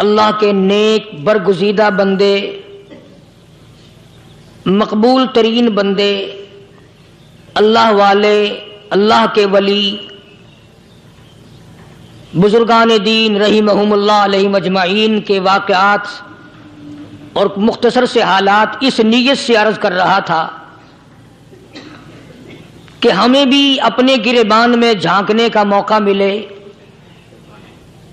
اللہ کے نیک برگزیدہ بندے، مقبول ترین بندے، اللہ والے، اللہ کے ولی، بزرگان دین رحمہم اللہ علیہم اجمعین کے واقعات اور مختصر سے حالات اس نیت سے عرض کر رہا تھا کہ ہمیں بھی اپنے گریبان میں جھانکنے کا موقع ملے،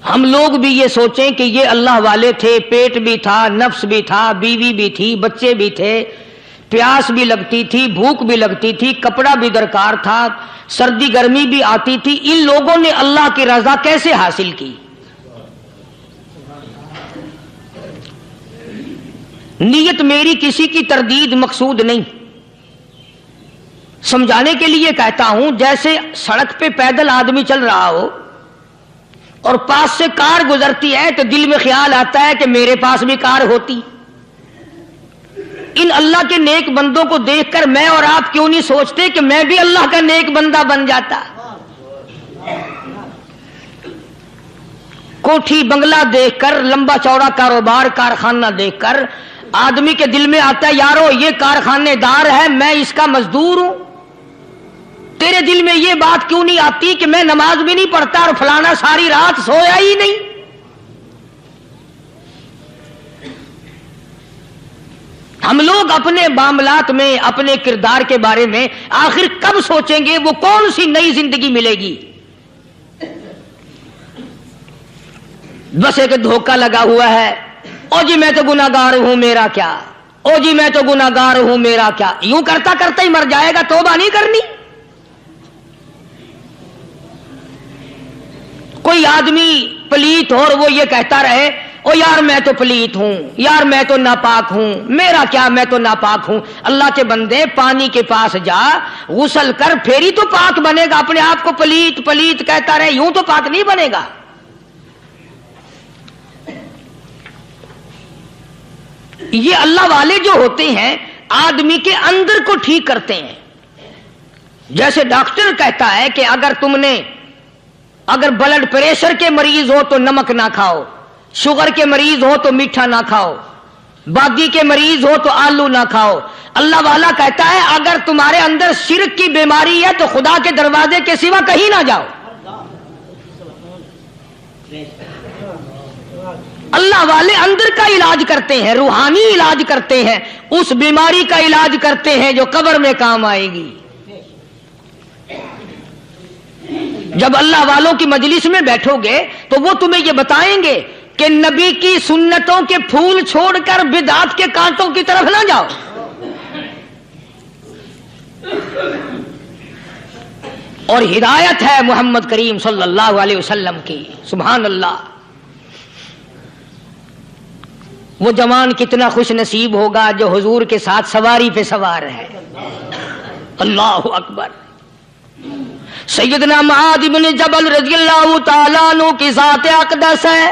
ہم لوگ بھی یہ سوچیں کہ یہ اللہ والے تھے، پیٹ بھی تھا، نفس بھی تھا، بیوی بھی تھی، بچے بھی تھے، پیاس بھی لگتی تھی، بھوک بھی لگتی تھی، کپڑا بھی درکار تھا، سردی گرمی بھی آتی تھی، ان لوگوں نے اللہ کی رضا کیسے حاصل کی؟ نیت میری کسی کی تردید مقصود نہیں، سمجھانے کے لیے کہتا ہوں جیسے سڑک پہ پیدل آدمی چل رہا ہو اور پاس سے کار گزرتی ہے تو دل میں خیال آتا ہے کہ میرے پاس بھی کار ہوتی۔ ان اللہ کے نیک بندوں کو دیکھ کر میں اور آپ کیوں نہیں سوچتے کہ میں بھی اللہ کا نیک بندہ بن جاتا؟ کوٹھی بنگلہ دیکھ کر، لمبا چوڑا کاروبار کارخانہ دیکھ کر آدمی کے دل میں آتا ہے یارو یہ کارخانے دار ہے، میں اس کا مزدور ہوں۔ تیرے دل میں یہ بات کیوں نہیں آتی کہ میں نماز بھی نہیں پڑھتا اور فلانا ساری رات سویا ہی نہیں؟ ہم لوگ اپنے معاملات میں، اپنے کردار کے بارے میں آخر کب سوچیں گے؟ وہ کون سی نئی زندگی ملے گی؟ بس ایک دھوکہ لگا ہوا ہے، او جی میں تو گناہگار ہوں میرا کیا، او جی میں تو گناہگار ہوں میرا کیا، یوں کرتا کرتا ہی مر جائے گا، توبہ نہیں کرنی۔ کوئی آدمی پلیت ہو اور وہ یہ کہتا رہے او یار میں تو پلیت ہوں، یار میں تو ناپاک ہوں، میرا کیا میں تو ناپاک ہوں۔ اللہ کے بندے پانی کے پاس جا، غسل کر، پھر ہی تو پاک بنے گا۔ اپنے آپ کو پلیت پلیت کہتا رہے یوں تو پاک نہیں بنے گا۔ یہ اللہ والے جو ہوتے ہیں آدمی کے اندر کو ٹھیک کرتے ہیں۔ جیسے ڈاکٹر کہتا ہے کہ اگر بلڈ پریشر کے مریض ہو تو نمک نہ کھاؤ، شوگر کے مریض ہو تو میٹھا نہ کھاؤ، بادی کے مریض ہو تو آلو نہ کھاؤ۔ اللہ والا کہتا ہے اگر تمہارے اندر شرک کی بیماری ہے تو خدا کے دروازے کے سوا کہیں نہ جاؤ۔ اللہ والے اندر کا علاج کرتے ہیں، روحانی علاج کرتے ہیں، اس بیماری کا علاج کرتے ہیں جو قبر میں کام آئے گی۔ جب اللہ والوں کی مجلس میں بیٹھو گے تو وہ تمہیں یہ بتائیں گے کہ نبی کی سنتوں کے پھول چھوڑ کر بدعت کے کانٹوں کی طرف نہ جاؤ۔ اور ہدایت ہے محمد کریم صلی اللہ علیہ وسلم کی، سبحان اللہ۔ وہ جوان کتنا خوش نصیب ہوگا جو حضور کے ساتھ سواری پہ سوار ہے۔ اللہ اکبر۔ سیدنا معاذ بن جبل رضی اللہ تعالیٰ عنہ کی ذات اقدس ہے،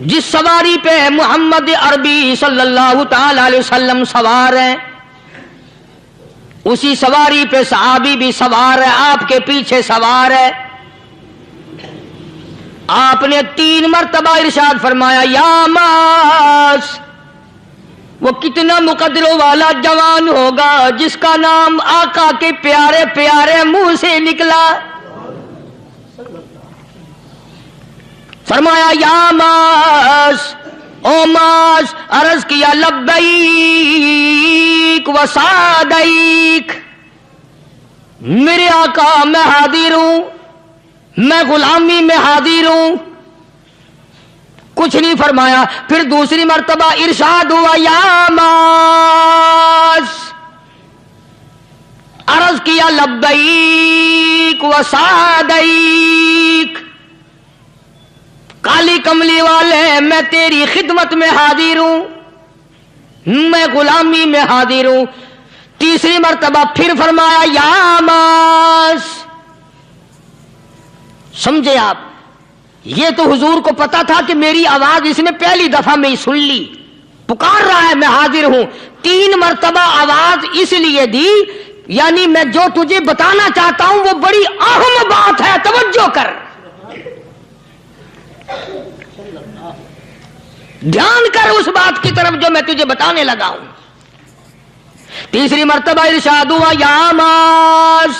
جس سواری پہ محمد عربی صلی اللہ تعالی علیہ وسلم سوار ہیں، اسی سواری پہ صحابی بھی سوار ہے، آپ کے پیچھے سوار ہے۔ آپ نے 3 مرتبہ ارشاد فرمایا یا معاذ، وہ کتنا مقدروں والا جوان ہوگا جس کا نام آقا کے پیارے پیارے منہ سے نکلا۔ فرمایا یا معاذ، او معاذ، عرض کیا لبیک و سعدیک، میرے آقا میں حاضر ہوں، میں غلامی میں حاضر ہوں۔ کچھ نہیں فرمایا، پھر دوسری مرتبہ ارشاد ہوا یا معاذ، عرض کیا لبیک و سعدیک، کالی کملی والے میں تیری خدمت میں حاضر ہوں، میں غلامی میں حاضر ہوں۔ تیسری مرتبہ پھر فرمایا یا معاذ۔ سمجھے آپ؟ یہ تو حضور کو پتا تھا کہ میری آواز اس نے پہلی دفعہ میں ہی سن لی، پکار رہا ہے میں حاضر ہوں۔ 3 مرتبہ آواز اس لیے دی، یعنی میں جو تجھے بتانا چاہتا ہوں وہ بڑی اہم بات ہے، توجہ کر۔ دھیان کر اس بات کی طرف جو میں تجھے بتانے لگا ہوں. تیسری مرتبہ ارشاد ہوا یا معاذ،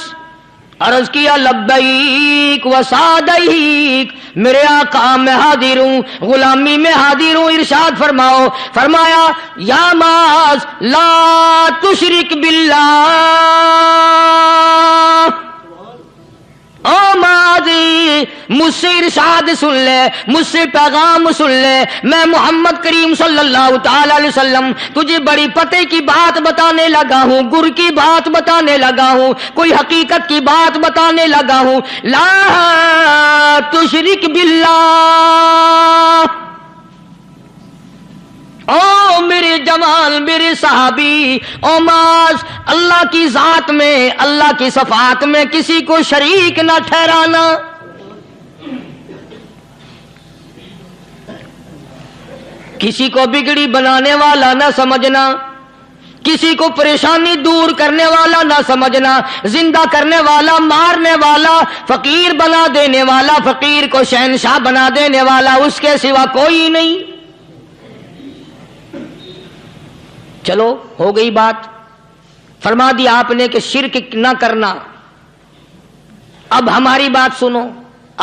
عرض کیا لبیک و سعدیک، میرے آقا میں حاضر ہوں، غلامی میں حاضر ہوں. ارشاد فرماؤ، فرمایا یا معاذ لا تشرک باللہ. او ماضی مجھ سے ارشاد سن لے، مجھ سے پیغام سن لے، میں محمد کریم صلی اللہ تعالی علیہ وسلم تجھے بڑی پتے کی بات بتانے لگا ہوں، گر کی بات بتانے لگا ہوں، کوئی حقیقت کی بات بتانے لگا ہوں. لا تشرک باللہ. او میرے جمال، میرے صحابی، او معاذ، اللہ کی ذات میں، اللہ کی صفات میں کسی کو شریک نہ ٹھہرانا. کسی کو بگڑی بنانے والا نہ سمجھنا، کسی کو پریشانی دور کرنے والا نہ سمجھنا، زندہ کرنے والا، مارنے والا، فقیر بنا دینے والا، فقیر کو شہنشاہ بنا دینے والا اس کے سوا کوئی نہیں. چلو ہو گئی بات، فرما دیا آپ نے کہ شرک نہ کرنا. اب ہماری بات سنو،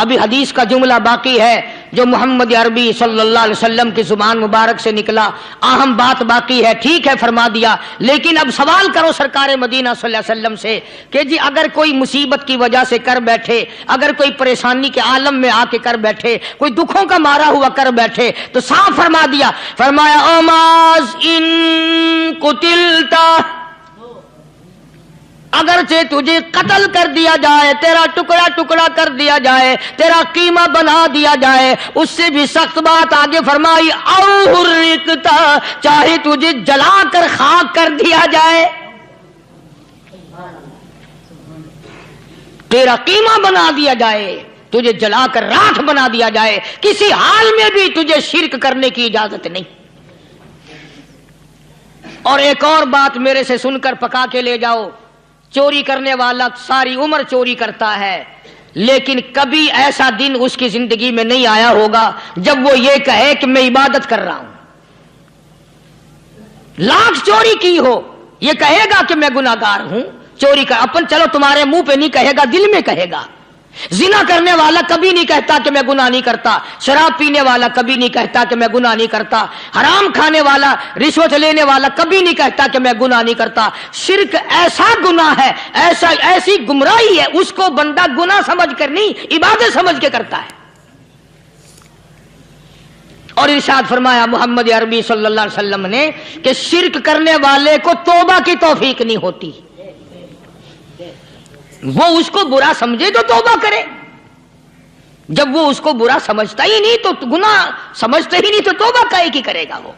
ابھی حدیث کا جملہ باقی ہے جو محمد عربی صلی اللہ علیہ وسلم کی زبان مبارک سے نکلا. اہم بات باقی ہے. ٹھیک ہے فرما دیا، لیکن اب سوال کرو سرکار مدینہ صلی اللہ علیہ وسلم سے کہ جی اگر کوئی مصیبت کی وجہ سے کر بیٹھے، اگر کوئی پریشانی کے عالم میں آ کے کر بیٹھے، کوئی دکھوں کا مارا ہوا کر بیٹھے، تو صاف فرما دیا، فرمایا او معاذ ان قتلتا، اگرچہ تجھے قتل کر دیا جائے، تیرا ٹکڑا ٹکڑا کر دیا جائے، تیرا قیمہ بنا دیا جائے، اس سے بھی سخت بات آگے فرمائی او حرقتا، چاہے تجھے جلا کر خاک کر دیا جائے، تیرا قیمہ بنا دیا جائے، تجھے جلا کر راکھ بنا دیا جائے، کسی حال میں بھی تجھے شرک کرنے کی اجازت نہیں. اور ایک اور بات میرے سے سن کر پکا کے لے جاؤ، چوری کرنے والا ساری عمر چوری کرتا ہے، لیکن کبھی ایسا دن اس کی زندگی میں نہیں آیا ہوگا جب وہ یہ کہے کہ میں عبادت کر رہا ہوں. لاکھ چوری کی ہو، یہ کہے گا کہ میں گناہگار ہوں. چوری کا اپن چلو تمہارے منہ پہ نہیں کہے گا، دل میں کہے گا. زنا کرنے والا کبھی نہیں کہتا کہ میں گناہ نہیں کرتا، شراب پینے والا کبھی نہیں کہتا کہ میں گناہ نہیں کرتا، حرام کھانے والا، رشوت لینے والا کبھی نہیں کہتا کہ میں گناہ نہیں کرتا. شرک ایسا گناہ ہے، ایسی گمراہی ہے، اس کو بندہ گناہ سمجھ کر نہیں عبادت سمجھ کے کرتا ہے. اور ارشاد فرمایا محمد عربی صلی اللہ علیہ وسلم نے کہ شرک کرنے والے کو توبہ کی توفیق نہیں ہوتی. وہ اس کو برا سمجھے تو توبہ کرے، جب وہ اس کو برا سمجھتا ہی نہیں تو گناہ سمجھتا ہی نہیں تو توبہ کائے کی کرے گا وہ.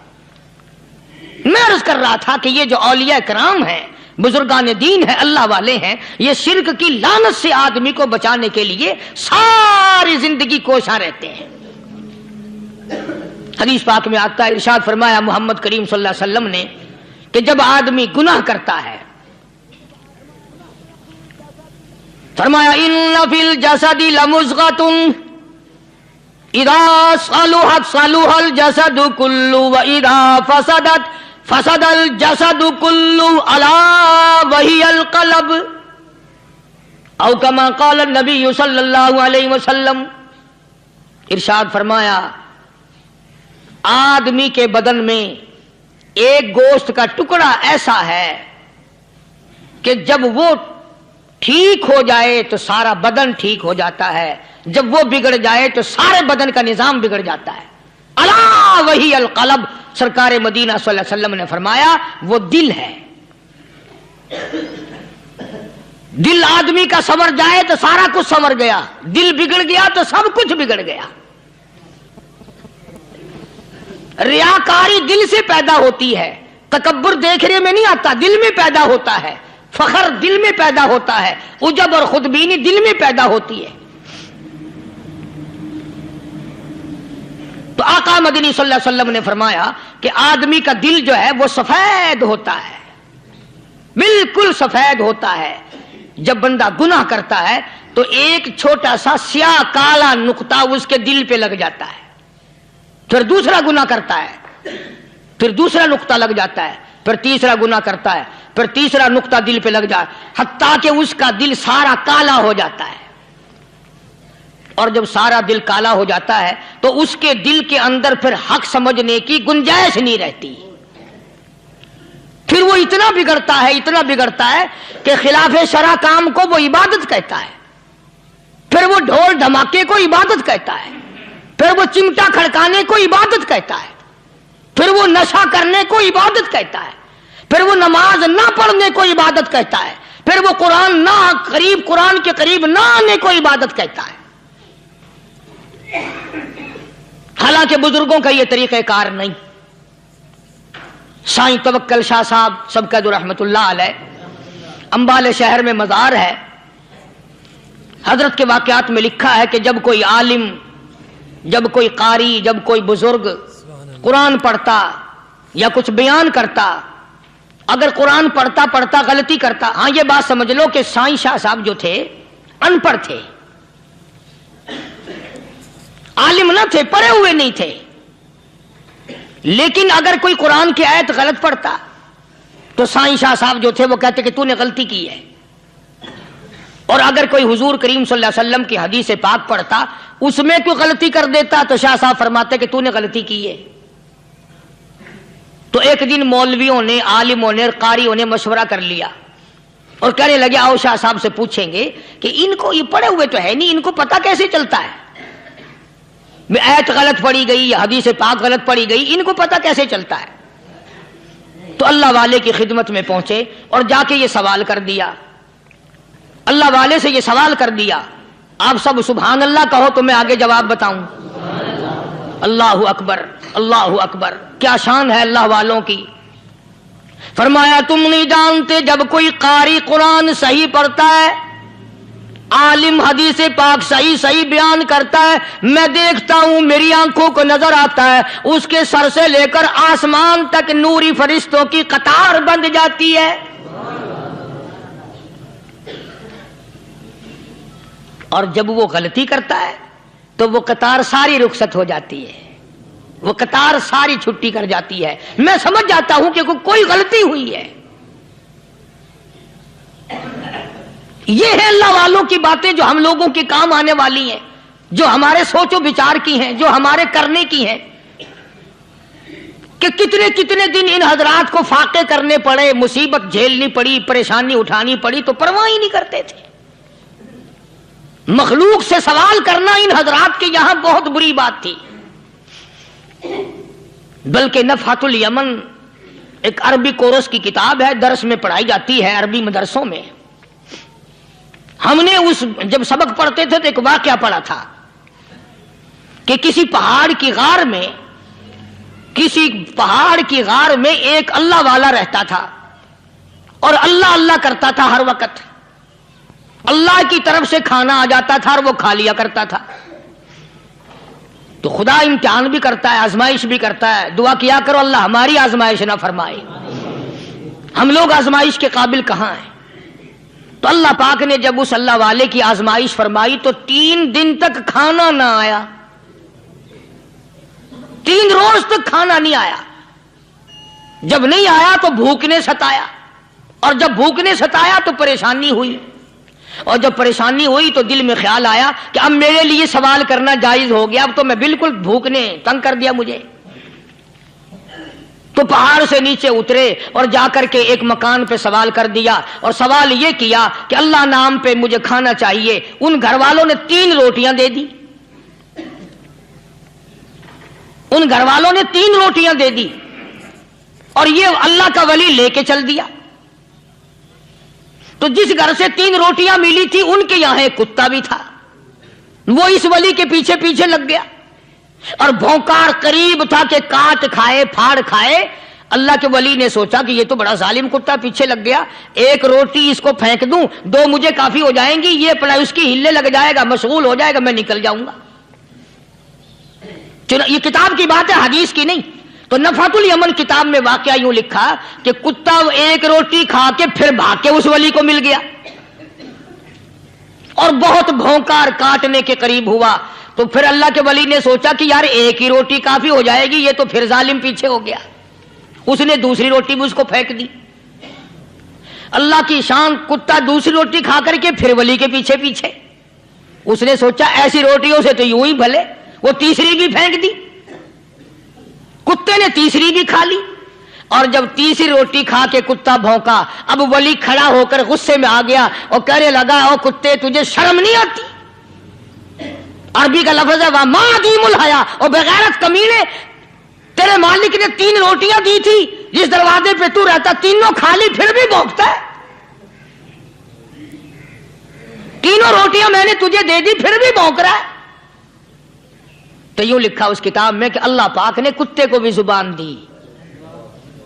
میں عرض کر رہا تھا کہ یہ جو اولیاء کرام ہیں، بزرگان دین ہیں، اللہ والے ہیں، یہ شرک کی لعنت سے آدمی کو بچانے کے لیے ساری زندگی کوشاں رہتے ہیں. حدیث پاک میں آتا ہے، ارشاد فرمایا محمد کریم صلی اللہ علیہ وسلم نے کہ جب آدمی گناہ کرتا ہے، فرمایا ان فی الجسد لمضغۃ اذا صلحت صلح الجسد كله واذا فسدت فسد الجسد كله الا وهي القلب او كما قال النبي صلی اللہ علیہ وسلم. ارشاد فرمایا آدمی کے بدن میں ایک گوشت کا ٹکڑا ایسا ہے کہ جب وہ ٹھیک ہو جائے تو سارا بدن ٹھیک ہو جاتا ہے، جب وہ بگڑ جائے تو سارے بدن کا نظام بگڑ جاتا ہے. الا وہی القلب، سرکار مدینہ صلی اللہ علیہ وسلم نے فرمایا وہ دل ہے. دل آدمی کا سنور جائے تو سارا کچھ سنور گیا، دل بگڑ گیا تو سب کچھ بگڑ گیا. ریاکاری دل سے پیدا ہوتی ہے، تکبر دیکھنے میں نہیں آتا، دل میں پیدا ہوتا ہے. فخر دل میں پیدا ہوتا ہے، عجب اور خودبینی دل میں پیدا ہوتی ہے. تو آقا مدنی صلی اللہ علیہ وسلم نے فرمایا کہ آدمی کا دل جو ہے وہ سفید ہوتا ہے، بالکل سفید ہوتا ہے. جب بندہ گناہ کرتا ہے تو ایک چھوٹا سا سیاہ کالا نقطہ اس کے دل پہ لگ جاتا ہے. پھر دوسرا گناہ کرتا ہے، پھر دوسرا نقطہ لگ جاتا ہے، پھر تیسرا گناہ کرتا ہے، پھر تیسرا نقطہ دل پہ لگ جائے، حتیٰ کہ اس کا دل سارا کالا ہو جاتا ہے۔ اور جب سارا دل کالا ہو جاتا ہے تو اس کے دل کے اندر پھر حق سمجھنے کی گنجائش نہیں رہتی، پھر وہ اتنا بگڑتا ہے کہ خلاف شرع کام کو وہ عبادت کہتا ہے، پھر وہ ڈھول دھماکے کو عبادت کہتا ہے، پھر وہ چمٹا کھڑکانے کو عبادت کہتا ہے، پھر وہ نشہ کرنے کو عبادت کہتا ہے، پھر وہ نماز نہ پڑھنے کو عبادت کہتا ہے، پھر وہ قرآن کے قریب نہ آنے کو عبادت کہتا ہے۔ حالانکہ بزرگوں کا یہ طریقہ کار نہیں۔ سائیں توکل شاہ صاحب سبقت رحمت اللہ علیہ، امبالے شہر میں مزار ہے، حضرت کے واقعات میں لکھا ہے کہ جب کوئی عالم، جب کوئی قاری، جب کوئی بزرگ قرآن پڑھتا یا کچھ بیان کرتا، اگر قرآن پڑھتا غلطی کرتا، ہاں یہ بات سمجھ لو کہ سائیں شاہ صاحب جو تھے ان پڑھ تھے، عالم نہ تھے، پڑھے ہوئے نہیں تھے، لیکن اگر کوئی قرآن کی آیت غلط پڑھتا تو سائیں شاہ صاحب جو تھے وہ کہتے کہ تو نے غلطی کی ہے، اور اگر کوئی حضور کریم صلی اللہ علیہ وسلم کی حدیث پاک پڑھتا اس میں کوئی غلطی کر دیتا تو شاہ صاحب فرماتے کہ تو نے غلطی کی ہے۔ تو ایک دن مولویوں نے، عالموں نے، قاریوں نے مشورہ کر لیا اور کہنے لگے آؤ شاہ صاحب سے پوچھیں گے کہ ان کو، یہ پڑھے ہوئے تو ہے نہیں، ان کو پتہ کیسے چلتا ہے، آیت غلط پڑھی گئی یا حدیث پاک غلط پڑھی گئی، ان کو پتہ کیسے چلتا ہے؟ تو اللہ والے کی خدمت میں پہنچے اور جا کے یہ سوال کر دیا، اللہ والے سے یہ سوال کر دیا۔ آپ سب سبحان اللہ کہو تو میں آگے جواب بتاؤں۔ اللہ اکبر، اللہ اکبر، کیا شان ہے اللہ والوں کی۔ فرمایا تم نہیں جانتے جب کوئی قاری قرآن صحیح پڑھتا ہے، عالم حدیث پاک صحیح بیان کرتا ہے، میں دیکھتا ہوں، میری آنکھوں کو نظر آتا ہے، اس کے سر سے لے کر آسمان تک نوری فرشتوں کی قطار بند جاتی ہے، اور جب وہ غلطی کرتا ہے تو وہ قطار ساری رخصت ہو جاتی ہے، وہ قطار ساری چھٹی کر جاتی ہے، میں سمجھ جاتا ہوں کہ کوئی غلطی ہوئی ہے۔ یہ ہے اللہ والوں کی باتیں جو ہم لوگوں کے کام آنے والی ہیں، جو ہمارے سوچ و بچار کی ہیں، جو ہمارے کرنے کی ہیں، کہ کتنے دن ان حضرات کو فاقے کرنے پڑے، مصیبت جھیلنی پڑی، پریشانی اٹھانی پڑی تو پرواہ ہی نہیں کرتے تھے۔ مخلوق سے سوال کرنا ان حضرات کے یہاں بہت بری بات تھی، بلکہ نفحۃ الیمن ایک عربی کورس کی کتاب ہے، درس میں پڑھائی جاتی ہے عربی مدرسوں میں۔ ہم نے جب سبق پڑھتے تھے تو ایک واقعہ پڑھا تھا کہ کسی پہاڑ کی غار میں ایک اللہ والا رہتا تھا اور اللہ اللہ کرتا تھا، ہر وقت اللہ کی طرف سے کھانا آ جاتا تھا اور وہ کھا لیا کرتا تھا۔ تو خدا امتحان بھی کرتا ہے، آزمائش بھی کرتا ہے، دعا کیا کرو اللہ ہماری آزمائش نہ فرمائے، ہم لوگ آزمائش کے قابل کہاں ہیں۔ تو اللہ پاک نے جب اس اللہ والے کی آزمائش فرمائی تو 3 دن تک کھانا نہ آیا، 3 روز تک کھانا نہیں آیا۔ جب نہیں آیا تو بھوک نے ستایا، اور جب بھوک نے ستایا تو پریشانی ہوئی، اور جب پریشانی ہوئی تو دل میں خیال آیا کہ اب میرے لیے سوال کرنا جائز ہو گیا، اب تو میں بالکل بھوک نے تنگ کر دیا مجھے۔ تو پہاڑ سے نیچے اترے اور جا کر کے ایک مکان پہ سوال کر دیا، اور سوال یہ کیا کہ اللہ نام پہ مجھے کھانا چاہیے۔ ان گھر والوں نے 3 روٹیاں دے دی، ان گھر والوں نے 3 روٹیاں دے دی، اور یہ اللہ کا ولی لے کے چل دیا۔ تو جس گھر سے 3 روٹیاں ملی تھی ان کے یہاں ایک کتا بھی تھا، وہ اس ولی کے پیچھے پیچھے لگ گیا اور بھونکار قریب تھا کہ کاٹ کھائے، پھاڑ کھائے۔ اللہ کے ولی نے سوچا کہ یہ تو بڑا ظالم کتا پیچھے لگ گیا، 1 روٹی اس کو پھینک دوں، 2 مجھے کافی ہو جائیں گی، یہ پڑا اس کی ہلے لگ جائے گا، مشغول ہو جائے گا، میں نکل جاؤں گا۔ یہ کتاب کی بات ہے، حدیث کی نہیں۔ تو نفحۃ الیمن کتاب میں واقعہ یوں لکھا کہ کتا 1 روٹی کھا کے پھر بھاگ کے اس ولی کو مل گیا اور بہت بھونکار کاٹنے کے قریب ہوا۔ تو پھر اللہ کے ولی نے سوچا کہ یار ایک ہی روٹی کافی ہو جائے گی، یہ تو پھر ظالم پیچھے ہو گیا، اس نے دوسری روٹی بھی اس کو پھینک دی۔ اللہ کی شان، کتا دوسری روٹی کھا کر کے پھر ولی کے پیچھے پیچھے، اس نے سوچا ایسی روٹیوں سے تو یوں ہی بھلے، وہ تیسری بھی پھینک دی، کتے نے تیسری بھی کھا لی، اور جب تیسری روٹی کھا کے کتا بھونکا، اب ولی کھڑا ہو کر غصے میں آ گیا اور کہنے لگا او کتے تجھے شرم نہیں آتی؟ عربی کا لفظ ہے وَمَا عَدِيمُ الْحَيَا، اور بغیرت کمینے، تیرے مالک نے 3 روٹیاں دی تھی، جس دروازے پہ تو رہتا تینوں کھا لی پھر بھی بھونکتا ہے، 3 روٹیاں میں نے تجھے دے دی پھر بھی بھونک رہا ہے۔ تو یوں لکھا اس کتاب میں کہ اللہ پاک نے کتے کو بھی زبان دی،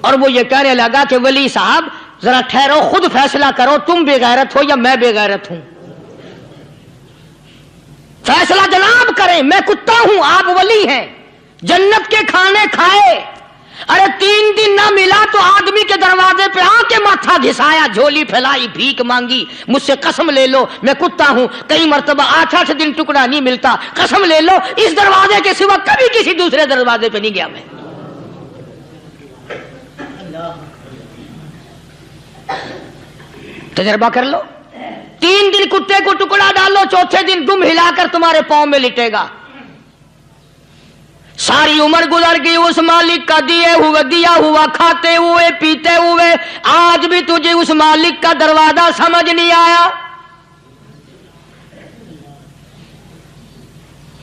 اور وہ یہ کہنے لگا کہ ولی صاحب ذرا ٹھہرو، خود فیصلہ کرو، تم بے غیرت ہو یا میں بے غیرت ہوں، فیصلہ جناب کریں، میں کتا ہوں آپ ولی ہیں، جنت کے کھانے کھائے، ارے 3 دن نہ ملا تو آدمی کے دروازے پہ آ کے ماتھا گھسایا، جھولی پھیلائی، بھیک مانگی، مجھ سے قسم لے لو میں کتا ہوں، کئی مرتبہ 8 دن ٹکڑا نہیں ملتا، قسم لے لو اس دروازے کے سوا کبھی کسی دوسرے دروازے پہ نہیں گیا میں۔ تجربہ کر لو، 3 دن کتے کو ٹکڑا ڈالو، چوتھے دن دم ہلا کر تمہارے پاؤں میں لٹے گا۔ ساری عمر گزر گئی اس مالک کا دیا ہوا کھاتے ہوئے پیتے ہوئے، آج بھی تجھے اس مالک کا دروازہ سمجھ نہیں آیا۔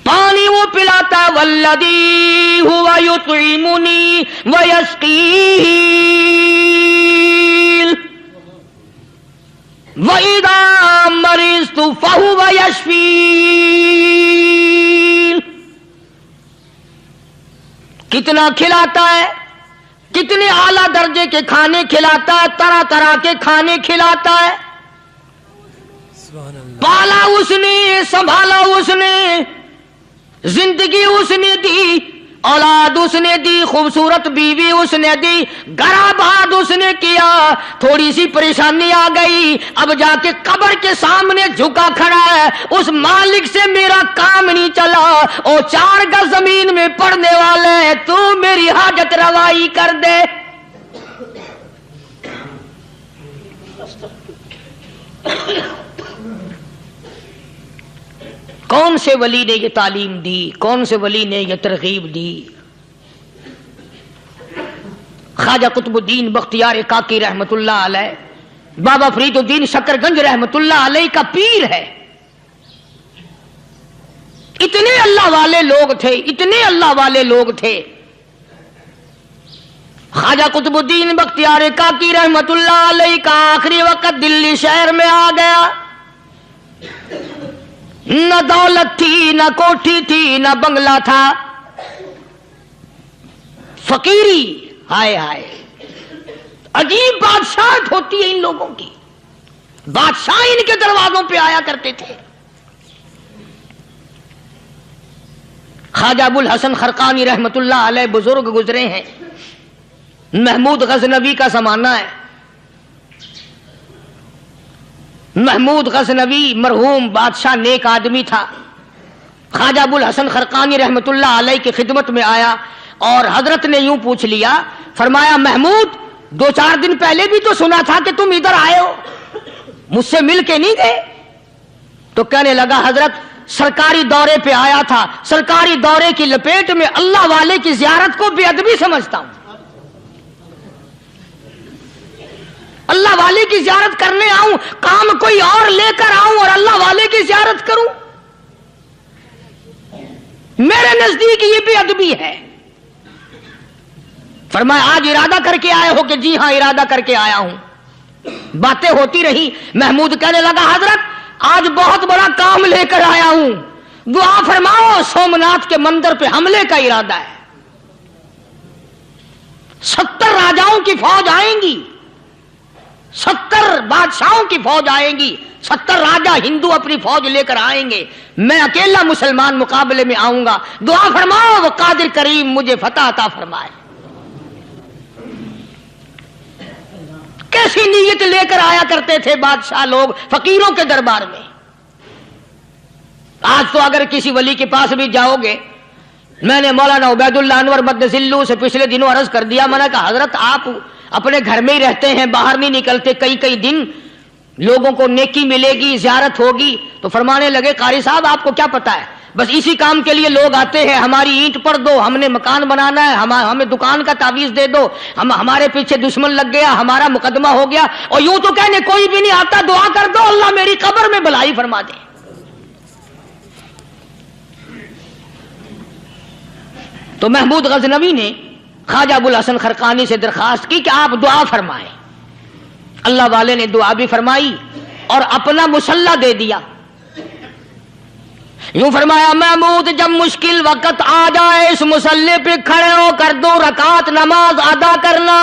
پانی وہ پلاتا والذی ہوا یطعمنی ویسقین وَإِذَا مَرِضْتُ فَهُوَ يَشْفِينِ، کتنا کھلاتا ہے، کتنے اعلیٰ درجے کے کھانے کھلاتا ہے، طرح طرح کے کھانے کھلاتا ہے، پالا اس نے، سنبھالا اس نے، زندگی اس نے دی، اولاد اس نے دی، خوبصورت بیوی اس نے دی، گھر آباد اس نے کیا، تھوڑی سی پریشانی آ گئی، اب جا کے قبر کے سامنے جھکا کھڑا ہے، اس مالک سے میرا کام نہیں چلا، او 4 گز زمین میں پڑنے والے، تو میری حاجت روائی کر دے۔ کون سے ولی نے یہ تعلیم دی، کون سے ولی نے یہ ترغیب دی؟ خواجہ قطب الدین بختیار کاکی رحمت اللہ علیہ، بابا فرید الدین شکر گنج رحمت اللہ علیہ کا پیر ہے۔ اتنے اللہ والے لوگ تھے، اتنے اللہ والے لوگ تھے۔ خواجہ قطب الدین بختیار کاکی رحمت اللہ علیہ کا آخری وقت دلی شہر میں آ گیا، نہ دولت تھی، نہ کوٹھی تھی، نہ بنگلہ تھا، فقیری، ہائے ہائے، عجیب بادشاہت ہوتی ہے ان لوگوں کی، بادشاہ ان کے دروازوں پہ آیا کرتے تھے۔ خواجہ ابو الحسن خرقانی رحمت اللہ علیہ بزرگ گزرے ہیں، محمود غزنوی کا زمانہ ہے۔ محمود غزنوی مرحوم بادشاہ نیک آدمی تھا، خواجہ ابو الحسن خرقانی رحمت اللہ علیہ کی خدمت میں آیا اور حضرت نے یوں پوچھ لیا، فرمایا محمود 2-4 دن پہلے بھی تو سنا تھا کہ تم ادھر آئے ہو، مجھ سے مل کے نہیں گئے؟ تو کہنے لگا حضرت سرکاری دورے پہ آیا تھا، سرکاری دورے کی لپیٹ میں اللہ والے کی زیارت کو بے ادبی سمجھتا ہوں، اللہ والے کی زیارت کرنے آؤں، کام کوئی اور لے کر آؤں اور اللہ والے کی زیارت کروں؟ میرے نزدیک یہ بے ادبی ہے۔ فرمایا آج ارادہ کر کے آئے ہو؟ کہ جی ہاں ارادہ کر کے آیا ہوں۔ باتیں ہوتی رہی، محمود کہنے لگا حضرت آج بہت بڑا کام لے کر آیا ہوں، دعا فرماؤ، سومناتھ کے مندر پہ حملے کا ارادہ ہے، 70 راجاؤں کی فوج آئیں گی، 70 بادشاہوں کی فوج آئیں گی، 70 راجا ہندو اپنی فوج لے کر آئیں گے، میں اکیلا مسلمان مقابلے میں آؤں گا، دعا فرماؤ وہ قادر کریم مجھے فتح عطا فرمائے۔ کیسی نیت لے کر آیا کرتے تھے بادشاہ لوگ فقیروں کے دربار میں؟ آج تو اگر کسی ولی کے پاس بھی جاؤ گے، میں نے مولانا عبید اللہ انور مدثلو سے پچھلے دنوں عرض کر دیا، میں نے کہا حضرت آپ اپنے گھر میں ہی رہتے ہیں، باہر نہیں نکلتے، کئی کئی دن لوگوں کو نیکی ملے گی، زیارت ہوگی، تو فرمانے لگے قاری صاحب آپ کو کیا پتا ہے، بس اسی کام کے لیے لوگ آتے ہیں، ہماری اینٹ پر دو، ہم نے مکان بنانا ہے، ہمیں دکان کا تعویذ دے دو، ہمارے پیچھے دشمن لگ گیا، ہمارا مقدمہ ہو گیا، اور یوں تو کہنے کوئی بھی نہیں آتا، دعا کر دو اللہ میری قبر میں بھلائی فرما دے۔ تو محمود غزنوی نے خواجہ ابوالحسن خرقانی سے درخواست کی کہ آپ دعا فرمائیں۔ اللہ والے نے دعا بھی فرمائی اور اپنا مصلی دے دیا۔ یوں فرمایا محمود جب مشکل وقت آ جائے اس مصلی پہ کھڑے ہو کر 2 رکعت نماز ادا کرنا۔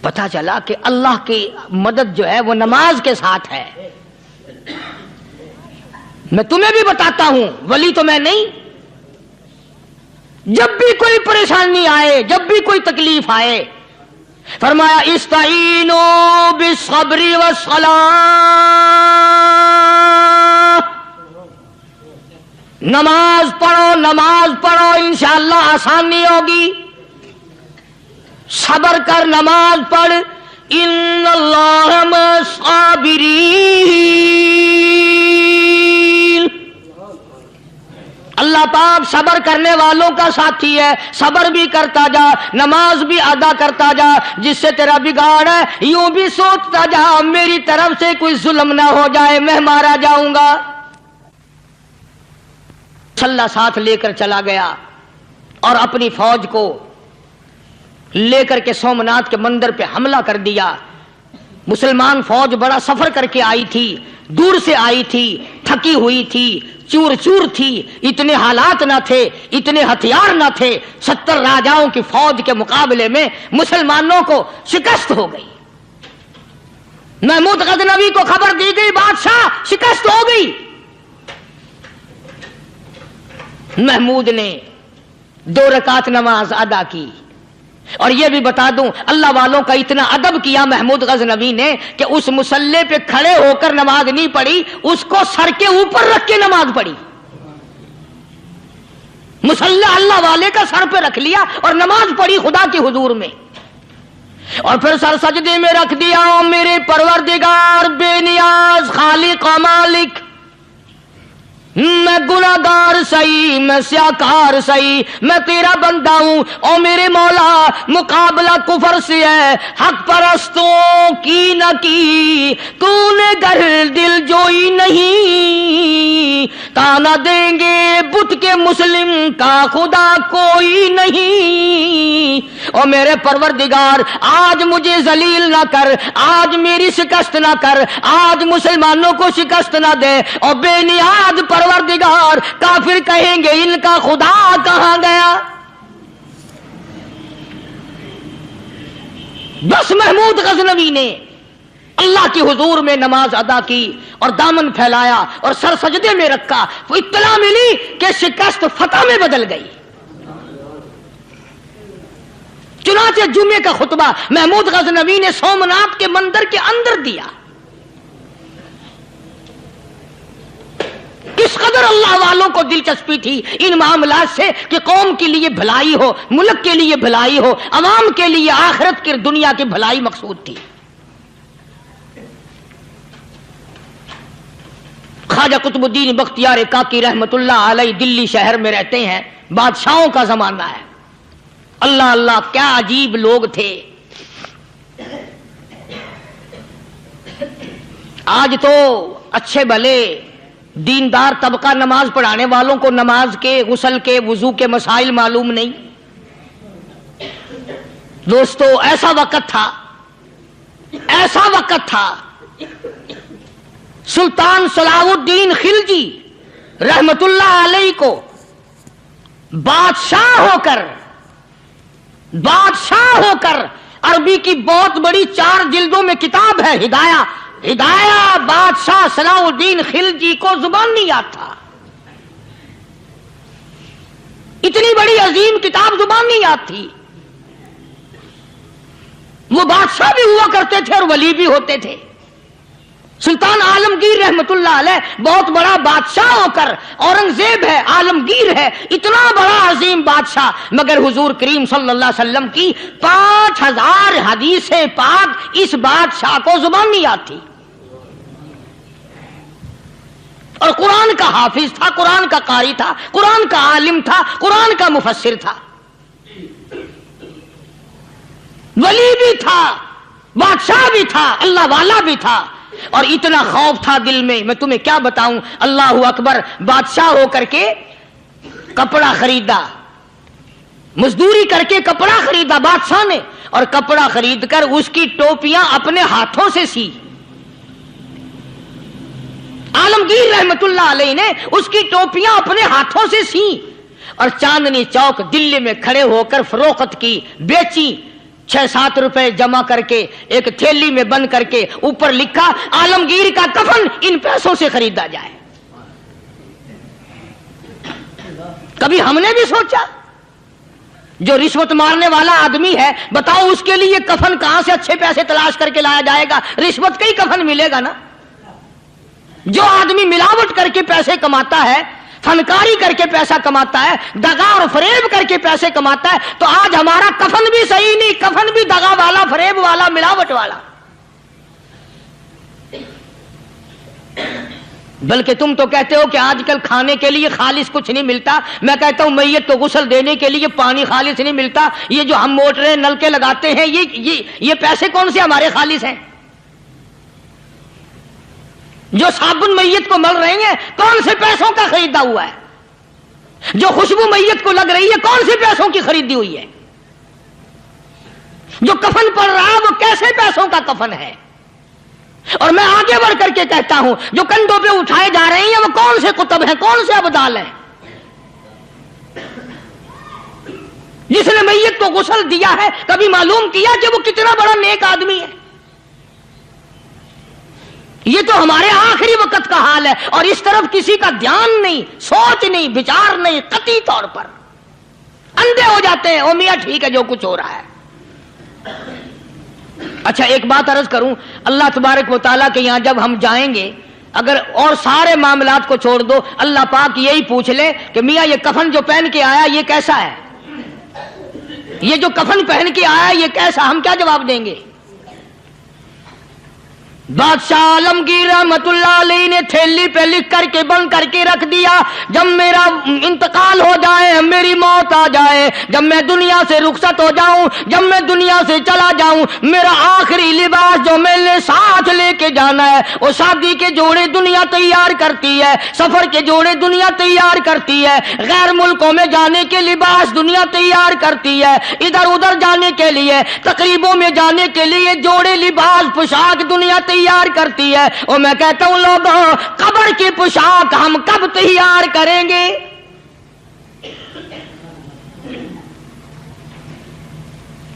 پتہ چلا کہ اللہ کی مدد جو ہے وہ نماز کے ساتھ ہے۔ میں تمہیں بھی بتاتا ہوں، ولی تو میں نہیں، جب بھی کوئی پریشانی آئے، جب بھی کوئی تکلیف آئے، فرمایا استعینوا بالصبر والصلاۃ، نماز پڑھو انشاءاللہ آسانی ہوگی، صبر کر نماز پڑھ، ان اللہ مع الصابرین، اللہ پاک صبر کرنے والوں کا ساتھی ہے، صبر بھی کرتا جا، نماز بھی ادا کرتا جا، جس سے تیرا بگاڑ ہے یوں بھی سوچتا جا میری طرف سے کوئی ظلم نہ ہو جائے، میں مارا جاؤں گا۔ چھلا ساتھ لے کر چلا گیا اور اپنی فوج کو لے کر کے سومناتھ کے مندر پہ حملہ کر دیا۔ مسلمان فوج بڑا سفر کر کے آئی تھی، دور سے آئی تھی، تھکی ہوئی تھی، چور چور تھی، اتنے حالات نہ تھے، اتنے ہتھیار نہ تھے، 70 راجاؤں کی فوج کے مقابلے میں مسلمانوں کو شکست ہو گئی۔ محمود غزنوی کو خبر دی گئی بادشاہ شکست ہو گئی۔ محمود نے 2 رکعت نماز ادا کی، اور یہ بھی بتا دوں اللہ والوں کا اتنا ادب کیا محمود غزنوی نے کہ اس مصلی پہ کھڑے ہو کر نماز نہیں پڑھی، اس کو سر کے اوپر رکھ کے نماز پڑھی۔ مصلی اللہ والے کا سر پہ رکھ لیا اور نماز پڑھی خدا کے حضور میں، اور پھر سر سجدے میں رکھ دیا۔ میرے پروردگار بے نیاز خالق و مالک، میں گناہگار سہی، میں سیاکار سہی، میں تیرا بندہ ہوں، او میرے مولا مقابلہ کفر سے ہے، حق پرستوں کی نہ کی تو نے گر دل جوئی نہیں، تانا دیں گے بت کے مسلم کا خدا کوئی نہیں، او میرے پروردگار آج مجھے ذلیل نہ کر، آج میری شکست نہ کر، آج مسلمانوں کو شکست نہ دے، اور بے نیاز پروردگار کافر کہیں گے ان کا خدا کہاں گیا۔ بس محمود غزنوی نے اللہ کی حضور میں نماز ادا کی اور دامن پھیلایا اور سر سجدے میں رکھا، وہ اطلاع ملی کہ شکست فتح میں بدل گئی۔ چنانچہ جمعے کا خطبہ محمود غزنوی نے سومناتھ کے مندر کے اندر دیا۔ کس قدر اللہ والوں کو دلچسپی تھی ان معاملات سے کہ قوم کے لیے بھلائی ہو، ملک کے لیے بھلائی ہو، عوام کے لیے آخرت کی دنیا کی بھلائی مقصود تھی۔ خواجہ قطب الدین بختیار کاکی رحمت اللہ علیہ دلی شہر میں رہتے ہیں، بادشاہوں کا زمانہ ہے۔ اللہ اللہ کیا عجیب لوگ تھے۔ آج تو اچھے بھلے دیندار طبقہ نماز پڑھانے والوں کو نماز کے، غسل کے، وضو کے مسائل معلوم نہیں۔ دوستو ایسا وقت تھا سلطان صلاح الدین خلجی رحمت اللہ علیہ کو بادشاہ ہو کر عربی کی بہت بڑی 4 جلدوں میں کتاب ہے ہدایہ بادشاہ صلاح الدین خلجی کو زبان نہیں آتا، اتنی بڑی عظیم کتاب زبان نہیں آتی۔ وہ بادشاہ بھی ہوا کرتے تھے اور ولی بھی ہوتے تھے۔ سلطان عالمگیر رحمت اللہ علیہ بہت بڑا بادشاہ ہو کر، اورنگزیب ہے، عالمگیر ہے، اتنا بڑا عظیم بادشاہ، مگر حضور کریم صلی اللہ علیہ وسلم کی 5000 حدیثیں پاک اس بادشاہ کو زبان نہیں آتی، اور قرآن کا حافظ تھا، قرآن کا قاری تھا، قرآن کا عالم تھا، قرآن کا مفسر تھا، ولی بھی تھا، بادشاہ بھی تھا، اللہ والا بھی تھا، اور اتنا خوف تھا دل میں، میں تمہیں کیا بتاؤں۔ اللہ اکبر، بادشاہ ہو کر کے کپڑا خریدا، مزدوری کر کے کپڑا خریدا بادشاہ نے، اور کپڑا خرید کر اس کی ٹوپیاں اپنے ہاتھوں سے سی۔ عالمگیر رحمت اللہ علیہ نے اس کی ٹوپیاں اپنے ہاتھوں سے سی، اور چاندنی چوک دلی میں کھڑے ہو کر فروخت کی، بیچی، 6-7 روپے جمع کر کے ایک تھیلی میں بند کر کے، اوپر لکھا عالمگیر کا کفن ان پیسوں سے خریدا جائے۔ کبھی ہم نے بھی سوچا جو رشوت مارنے والا آدمی ہے، بتاؤ اس کے لیے کفن کہاں سے اچھے پیسے تلاش کر کے لایا جائے گا؟ رشوت کا ہی کفن ملے گا نا۔ جو آدمی ملاوٹ کر کے پیسے کماتا ہے، فنکاری کر کے پیسہ کماتا ہے، دغا اور فریب کر کے پیسے کماتا ہے، تو آج ہمارا کفن بھی صحیح نہیں، کفن بھی دغا والا، فریب والا، ملاوٹ والا۔ بلکہ تم تو کہتے ہو کہ آج کل کھانے کے لیے خالص کچھ نہیں ملتا، میں کہتا ہوں میت کو غسل دینے کے لیے پانی خالص نہیں ملتا۔ یہ جو ہم موٹریں نلکے لگاتے ہیں، یہ پیسے کون سے ہمارے خالص ہیں؟ جو صابن میت کو مل رہے ہیں کون سے پیسوں کا خریدا ہوا ہے؟ جو خوشبو میت کو لگ رہی ہے کون سے پیسوں کی خریدی ہوئی ہے؟ جو کفن پڑ رہا ہے وہ کیسے پیسوں کا کفن ہے؟ اور میں آگے بڑھ کر کے کہتا ہوں جو کندھوں پہ اٹھائے جا رہے ہیں وہ کون سے کتب ہیں، کون سے ابدال ہیں؟ جس نے میت کو غسل دیا ہے کبھی معلوم کیا کہ وہ کتنا بڑا نیک آدمی ہے؟ یہ تو ہمارے آخری وقت کا حال ہے، اور اس طرف کسی کا دھیان نہیں، سوچ نہیں، بچار نہیں، قطعی طور پر اندھے ہو جاتے ہیں۔ او میاں ٹھیک ہے جو کچھ ہو رہا ہے۔ اچھا ایک بات عرض کروں، اللہ تبارک و تعالیٰ کے یہاں جب ہم جائیں گے، اگر اور سارے معاملات کو چھوڑ دو، اللہ پاک یہی پوچھ لے کہ میاں یہ کفن جو پہن کے آیا یہ کیسا ہے؟ یہ جو کفن پہن کے آیا یہ کیسا؟ ہم کیا جواب دیں گے؟ بادشاہ عالمگیر رحمت اللہ علیہ نے تھیلی پہ لکھ کر کے بند کر کے رکھ دیا، جب میرا انتقال ہو جائے، میری موت آ جائے، جب میں دنیا سے رخصت ہو جاؤں، جب میں دنیا سے چلا جاؤں، میرا آخری لباس جو میں نے ساتھ لے کے جانا ہے، وہ شادی کے جوڑے دنیا تیار کرتی ہے، سفر کے جوڑے دنیا تیار کرتی ہے، غیر ملکوں میں جانے کے لباس دنیا تیار کرتی ہے، ادھر ادھر جانے کے لیے، تقریبوں میں جانے کے لیے جوڑے لباس پوشاک دنیا تیار کرتی ہے۔ اور میں کہتا ہوں لوگوں، قبر کی پوشاک ہم کب تیار کریں گے؟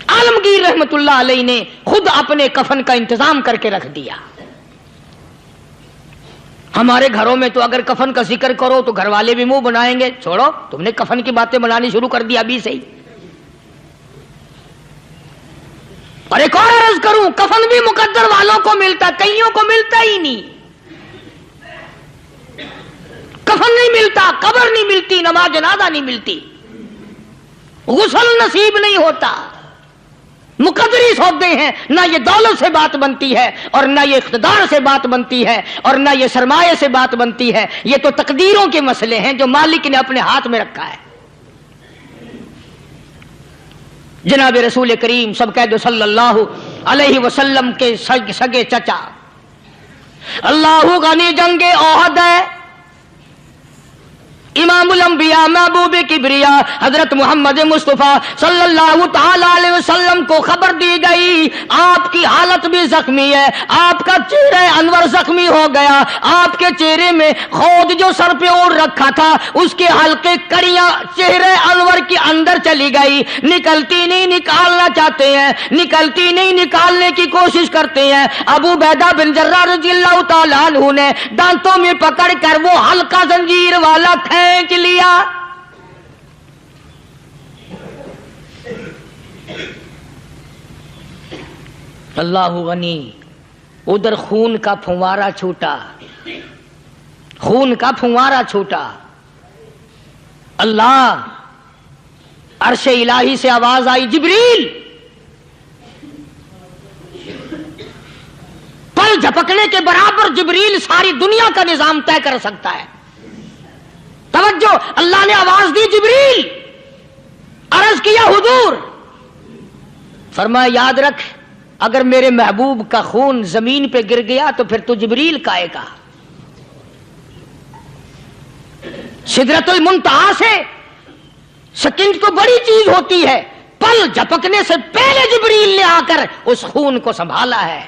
عالمگیر رحمت اللہ علیہ نے خود اپنے کفن کا انتظام کر کے رکھ دیا۔ ہمارے گھروں میں تو اگر کفن کا ذکر کرو تو گھر والے بھی منہ بنائیں گے، چھوڑو تم نے کفن کی باتیں بنانی شروع کر دی ابھی سے ہی۔ اور ایک اور عرض کروں، کفن بھی مقدر والوں کو ملتا، کئیوں کو ملتا ہی نہیں۔ کفن نہیں ملتا، قبر نہیں ملتی، نماز جنازہ نہیں ملتی، غسل نصیب نہیں ہوتا، مقدری سودے ہیں۔ نہ یہ دولت سے بات بنتی ہے، اور نہ یہ اقتدار سے بات بنتی ہے، اور نہ یہ سرمایہ سے بات بنتی ہے۔ یہ تو تقدیروں کے مسئلے ہیں جو مالک نے اپنے ہاتھ میں رکھا ہے۔ جناب رسول کریم سب کہہ دو صلی اللہ علیہ وسلم کے سگے چچا، اللہ غنی جنگ احد ہے، امام الانبیاء محبوب کبریا حضرت محمد مصطفیٰ صلی اللہ تعالی علیہ وسلم کو خبر دی گئی آپ کی حالت بھی زخمی ہے، آپ کا چہرہ انور زخمی ہو گیا، آپ کے چہرے میں خود جو سر پہ اوڑھ رکھا تھا اس کے حلقے کڑیاں چہرے انور کے اندر چلی گئی، نکلتی نہیں، نکالنا چاہتے ہیں، نکلتی نہیں، نکالنے کی کوشش کرتے ہیں۔ ابو عبیدہ بن جراح رضی اللہ تعالیٰ عنہ نے دانتوں میں پکڑ کر وہ حلقہ زنجیر والا کھینچ لیا۔ اللہ غنی ادھر خون کا پھوارا چھوٹا، خون کا پھوارا چھوٹا. اللہ، عرش الہی سے آواز آئی، جبریل. پل جھپکنے کے برابر جبریل ساری دنیا کا نظام طے کر سکتا ہے. توجہ، اللہ نے آواز دی، جبریل. عرض کیا حضور. فرمایا یاد رکھ، اگر میرے محبوب کا خون زمین پہ گر گیا تو پھر تو جبریل کا آئے گا. سدرۃ المنتہا سے سیکنڈ تو بڑی چیز ہوتی ہے، پل جھپکنے سے پہلے جبریل نے آ کر اس خون کو سنبھالا ہے.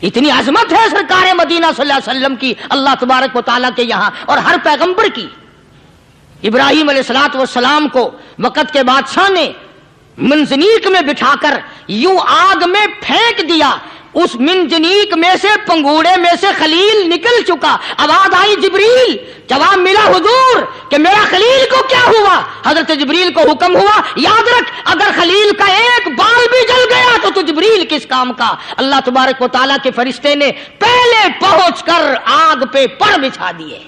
اتنی عظمت ہے سرکار مدینہ صلی اللہ علیہ وسلم کی اللہ تبارک و تعالیٰ کے یہاں اور ہر پیغمبر کی. ابراہیم علیہ الصلوۃ والسلام کو وقت کے بادشاہ نے منجنیق میں بٹھا کر یوں آگ میں پھینک دیا، اس منجنیق میں سے، پنگوڑے میں سے خلیل نکل چکا. آواز آئی جبریل. جواب ملا حضور کہ میرا خلیل کو کیا ہوا؟ حضرت جبریل کو حکم ہوا، یاد رکھ اگر خلیل کا ایک بال بھی جل گیا تو جبریل کس کام کا. اللہ تبارک و تعالیٰ کے فرشتے نے پہلے پہنچ کر آگ پہ پر بچھا دیے.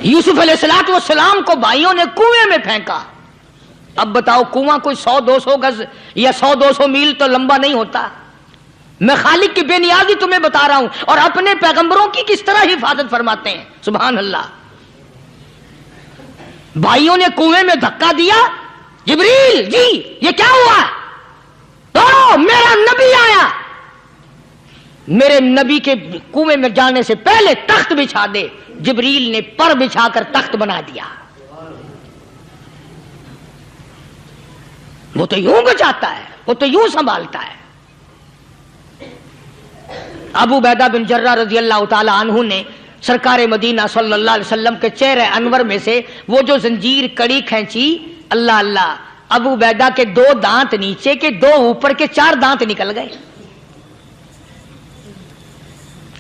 یوسف علیہ السلام کو بھائیوں نے کنویں میں پھینکا. اب بتاؤ، کنواں کوئی 100-200 گز یا 100-200 میل تو لمبا نہیں ہوتا. میں خالق کی بے نیازی تمہیں بتا رہا ہوں اور اپنے پیغمبروں کی کس طرح حفاظت فرماتے ہیں. سبحان اللہ. بھائیوں نے کنویں میں دھکا دیا، جبریل جی یہ کیا ہوا؟ تو میرا نبی آیا. میرے نبی کے کنویں میں جانے سے پہلے تخت بچھا دے. جبریل نے پر بچھا کر تخت بنا دیا. وہ تو یوں بچاتا ہے، وہ تو یوں سنبھالتا ہے. ابو عبیدہ بن جرہ رضی اللہ تعالی عنہ نے سرکار مدینہ صلی اللہ علیہ وسلم کے چہرے انور میں سے وہ جو زنجیر کڑی کھینچی، اللہ اللہ، ابو عبیدہ کے 2 دانت نیچے کے، 2 اوپر کے، 4 دانت نکل گئے.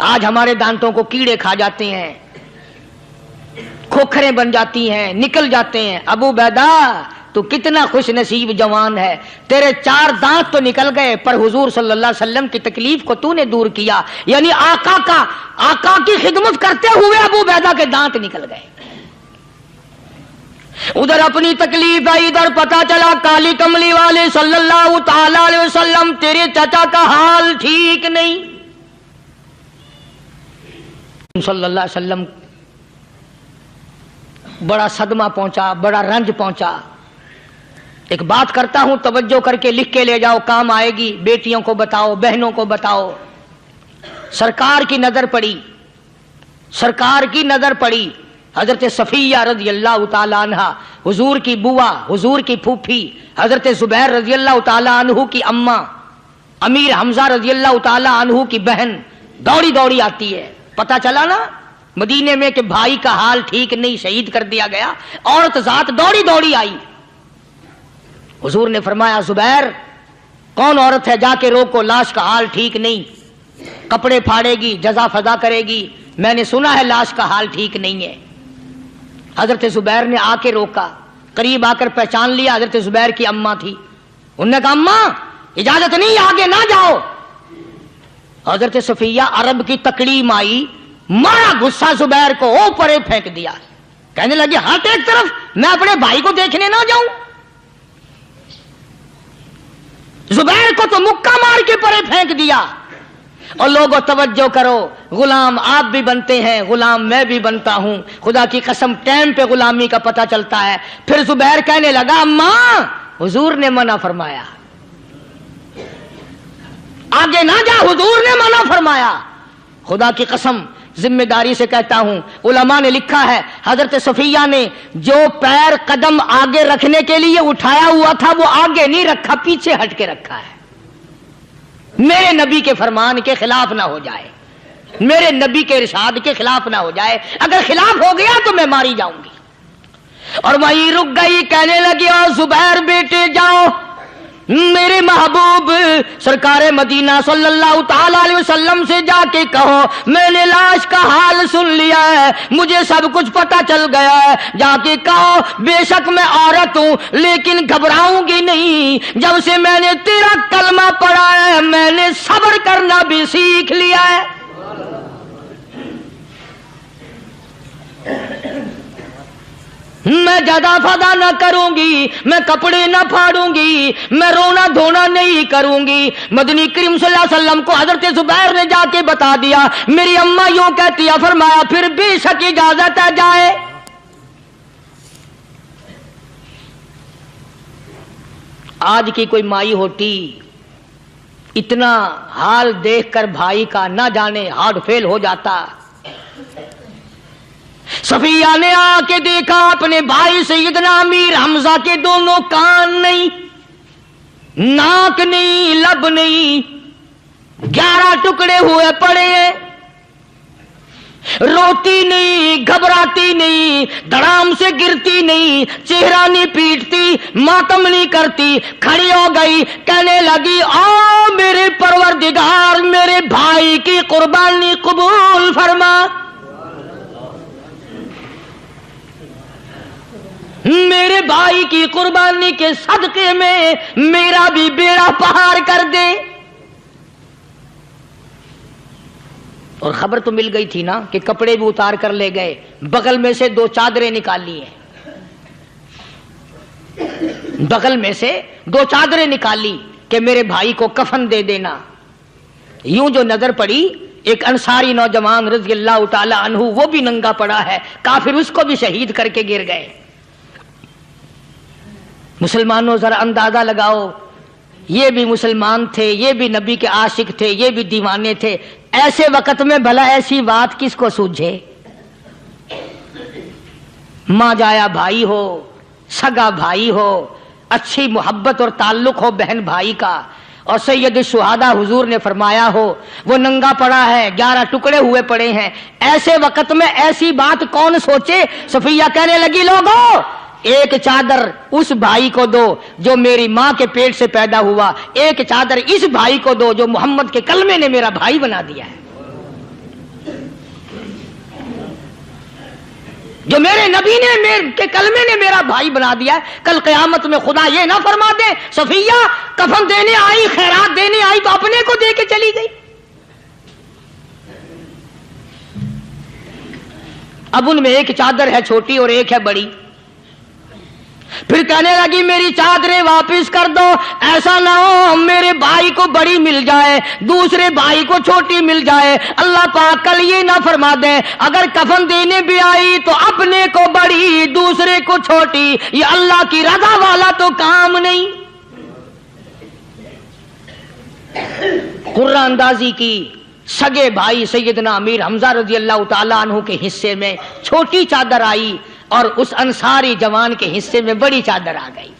آج ہمارے دانتوں کو کیڑے کھا جاتے ہیں، کھوکھریں بن جاتی ہیں، نکل جاتے ہیں. ابو عبیدہ تو کتنا خوش نصیب جوان ہے، تیرے 4 دانت تو نکل گئے پر حضور صلی اللہ علیہ وسلم کی تکلیف کو تو نے دور کیا. یعنی آقا کی خدمت کرتے ہوئے ابو عبیدہ کے دانت نکل گئے. ادھر اپنی تکلیف آئی، ادھر پتا چلا کالی کملی والے صلی اللہ تعالی علیہ وسلم تیرے چچا کا حال ٹھیک نہیں. صلی اللہ علیہ وسلم بڑا صدمہ پہنچا، بڑا رنج پہنچا. ایک بات کرتا ہوں، توجہ کر کے لکھ کے لے جاؤ، کام آئے گی. بیٹیوں کو بتاؤ، بہنوں کو بتاؤ. سرکار کی نظر پڑی، سرکار کی نظر پڑی. حضرت صفیہ رضی اللہ تعالی عنہ، حضور کی بوا، حضور کی پھوپھی، حضرت زبیر رضی اللہ تعالی عنہ کی اماں، امیر حمزہ رضی اللہ تعالی عنہ کی بہن دوڑی دوڑی آتی ہے. پتا چلا نا مدینے میں کہ بھائی کا حال ٹھیک نہیں، شہید کر دیا گیا. عورت ذات دوڑی دوڑی آئی. حضور نے فرمایا زبیر کون عورت ہے، جا کے روکو، لاش کا حال ٹھیک نہیں، کپڑے پھاڑے گی، جزا فضا کرے گی. میں نے سنا ہے لاش کا حال ٹھیک نہیں ہے. حضرت زبیر نے آ کے روکا، قریب آ کر پہچان لیا حضرت زبیر کی اماں تھی. انہوں نے کہا اماں اجازت نہیں، آگے نہ جاؤ. حضرت صفیہ عرب کی تکڑی مائی، مارا غصہ زبیر کو، اوپر پھینک دیا. کہنے لگی ہٹ ایک طرف، میں اپنے بھائی کو دیکھنے نہ جاؤں. زبیر کو تو مکہ مار کے پرے پھینک دیا. اور لوگوں توجہ کرو، غلام آپ بھی بنتے ہیں، غلام میں بھی بنتا ہوں. خدا کی قسم ٹائم پہ غلامی کا پتہ چلتا ہے. پھر زبیر کہنے لگا اماں حضور نے منع فرمایا، آگے نہ جا، حضور نے منع فرمایا. خدا کی قسم ذمہ داری سے کہتا ہوں، علماء نے لکھا ہے حضرت صفیہ نے جو پیر قدم آگے رکھنے کے لیے اٹھایا ہوا تھا وہ آگے نہیں رکھا، پیچھے ہٹ کے رکھا ہے. میرے نبی کے فرمان کے خلاف نہ ہو جائے، میرے نبی کے ارشاد کے خلاف نہ ہو جائے. اگر خلاف ہو گیا تو میں ماری جاؤں گی. اور وہیں رک گئی، کہنے لگی او زبیر بیٹے جاؤ، میرے محبوب سرکار مدینہ صلی اللہ تعالی علیہ وسلم سے جا کے کہو میں نے لاش کا حال سن لیا ہے، مجھے سب کچھ پتہ چل گیا ہے، جا کے کہو بے شک میں عورت ہوں لیکن گھبراؤں گی نہیں، جب سے میں نے تیرا کلمہ پڑھا ہے میں نے صبر کرنا بھی سیکھ لیا ہے۔ میں جدا فدا نہ کروں گی، میں کپڑے نہ پھاڑوں گی، میں رونا دھونا نہیں کروں گی۔ مدنی کریم صلی اللہ علیہ وسلم کو حضرت زبیر نے جا کے بتا دیا، میری اماں یوں کہتی ہے، فرمایا پھر بے شک اجازت ہے جائے۔ آج کی کوئی مائی ہوتی اتنا حال دیکھ کر بھائی کا نہ جانے ہارٹ فیل ہو جاتا۔ صفیہ نے آ کے دیکھا اپنے بھائی سیدنا امیر حمزہ کے دونوں کان نہیں، ناک نہیں، لب نہیں، 11 ٹکڑے ہوئے پڑے ہیں، روتی نہیں، گھبراتی نہیں، دھڑام سے گرتی نہیں، چہرہ نہیں پیٹتی، ماتم نہیں کرتی، کھڑی ہو گئی، کہنے لگی آ میرے پروردگار میرے بھائی کی قربانی قبول فرما، میرے بھائی کی قربانی کے صدقے میں میرا بھی بیڑا پہاڑ کر دے۔ اور خبر تو مل گئی تھی نا کہ کپڑے بھی اتار کر لے گئے، بغل میں سے 2 چادریں نکالی ہیں، بغل میں سے 2 چادریں نکالی کہ میرے بھائی کو کفن دے دینا۔ یوں جو نظر پڑی ایک انصاری نوجوان رضی اللہ تعالی عنہ، وہ بھی ننگا پڑا ہے، کافر اس کو بھی شہید کر کے گر گئے۔ مسلمانوں ذرا اندازہ لگاؤ، یہ بھی مسلمان تھے، یہ بھی نبی کے عاشق تھے، یہ بھی دیوانے تھے، ایسے وقت میں بھلا ایسی بات کس کو سوجھے؟ ماں جایا بھائی ہو، سگا بھائی ہو، اچھی محبت اور تعلق ہو بہن بھائی کا، اور سید الشہداء حضور نے فرمایا ہو وہ ننگا پڑا ہے، 11 ٹکڑے ہوئے پڑے ہیں، ایسے وقت میں ایسی بات کون سوچے؟ صفیہ کہنے لگی لوگو ایک چادر اس بھائی کو دو جو میری ماں کے پیٹ سے پیدا ہوا، ایک چادر اس بھائی کو دو جو محمد کے کلمے نے میرا بھائی بنا دیا ہے، جو میرے نبی نے کے کلمے نے میرا بھائی بنا دیا ہے۔ کل قیامت میں خدا یہ نہ فرما دے صفیہ کفن دینے آئی، خیرات دینے آئی تو اپنے کو دے کے چلی گئی۔ اب ان میں ایک چادر ہے چھوٹی اور ایک ہے بڑی، پھر کہنے لگی میری چادریں واپس کر دو، ایسا نہ ہو میرے بھائی کو بڑی مل جائے دوسرے بھائی کو چھوٹی مل جائے، اللہ پاک کل یہ نہ فرما دے اگر کفن دینے بھی آئی تو اپنے کو بڑی دوسرے کو چھوٹی، یہ اللہ کی رضا والا تو کام نہیں۔ قرہ اندازی کی، سگے بھائی سیدنا امیر حمزہ رضی اللہ تعالیٰ عنہ کے حصے میں چھوٹی چادر آئی اور اس انصاری جوان کے حصے میں بڑی چادر آ گئی۔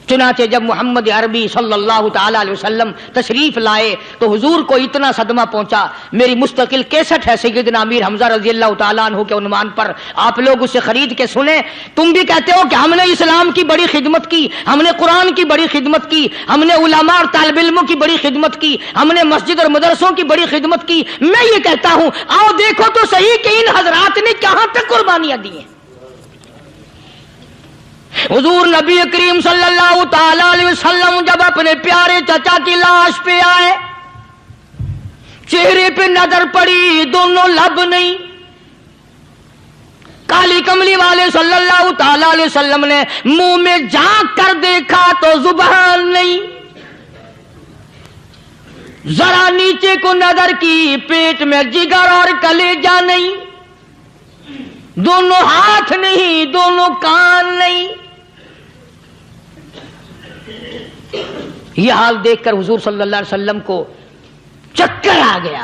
چنانچہ جب محمد عربی صلی اللہ تعالی علیہ وسلم تشریف لائے تو حضور کو اتنا صدمہ پہنچا، میری مستقل کیسٹ ہے سیدنا امیر حمزہ رضی اللہ تعالیٰ عنہ کے عنوان پر، آپ لوگ اسے خرید کے سنیں۔ تم بھی کہتے ہو کہ ہم نے اسلام کی بڑی خدمت کی، ہم نے قرآن کی بڑی خدمت کی، ہم نے علماء اور طالب علموں کی بڑی خدمت کی، ہم نے مسجد اور مدرسوں کی بڑی خدمت کی۔ میں یہ کہتا ہوں آؤ دیکھو تو صحیح کہ ان حضرات نے کہاں تک قربانیاں دی ہیں۔ حضور نبی کریم صلی اللہ تعالی علیہ وسلم جب اپنے پیارے چچا کی لاش پہ آئے، چہرے پہ نظر پڑی دونوں لب نہیں، کالی کملی والے صلی اللہ تعالی علیہ وسلم نے منہ میں جھانک کر دیکھا تو زبان نہیں، ذرا نیچے کو نظر کی پیٹ میں جگر اور کلیجہ نہیں، دونوں ہاتھ نہیں، دونوں کان نہیں۔ یہ حال دیکھ کر حضور صلی اللہ علیہ وسلم کو چکر آ گیا،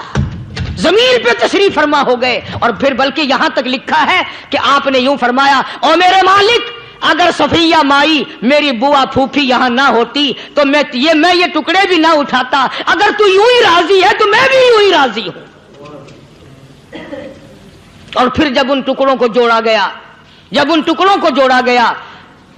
زمین پہ تشریف فرما ہو گئے، اور پھر بلکہ یہاں تک لکھا ہے کہ آپ نے یوں فرمایا او میرے مالک اگر صفیہ مائی میری بوا پھوپھی یہاں نہ ہوتی تو میں یہ ٹکڑے بھی نہ اٹھاتا، اگر تو یوں ہی راضی ہے تو میں بھی یوں ہی راضی ہوں۔ اور پھر جب ان ٹکڑوں کو جوڑا گیا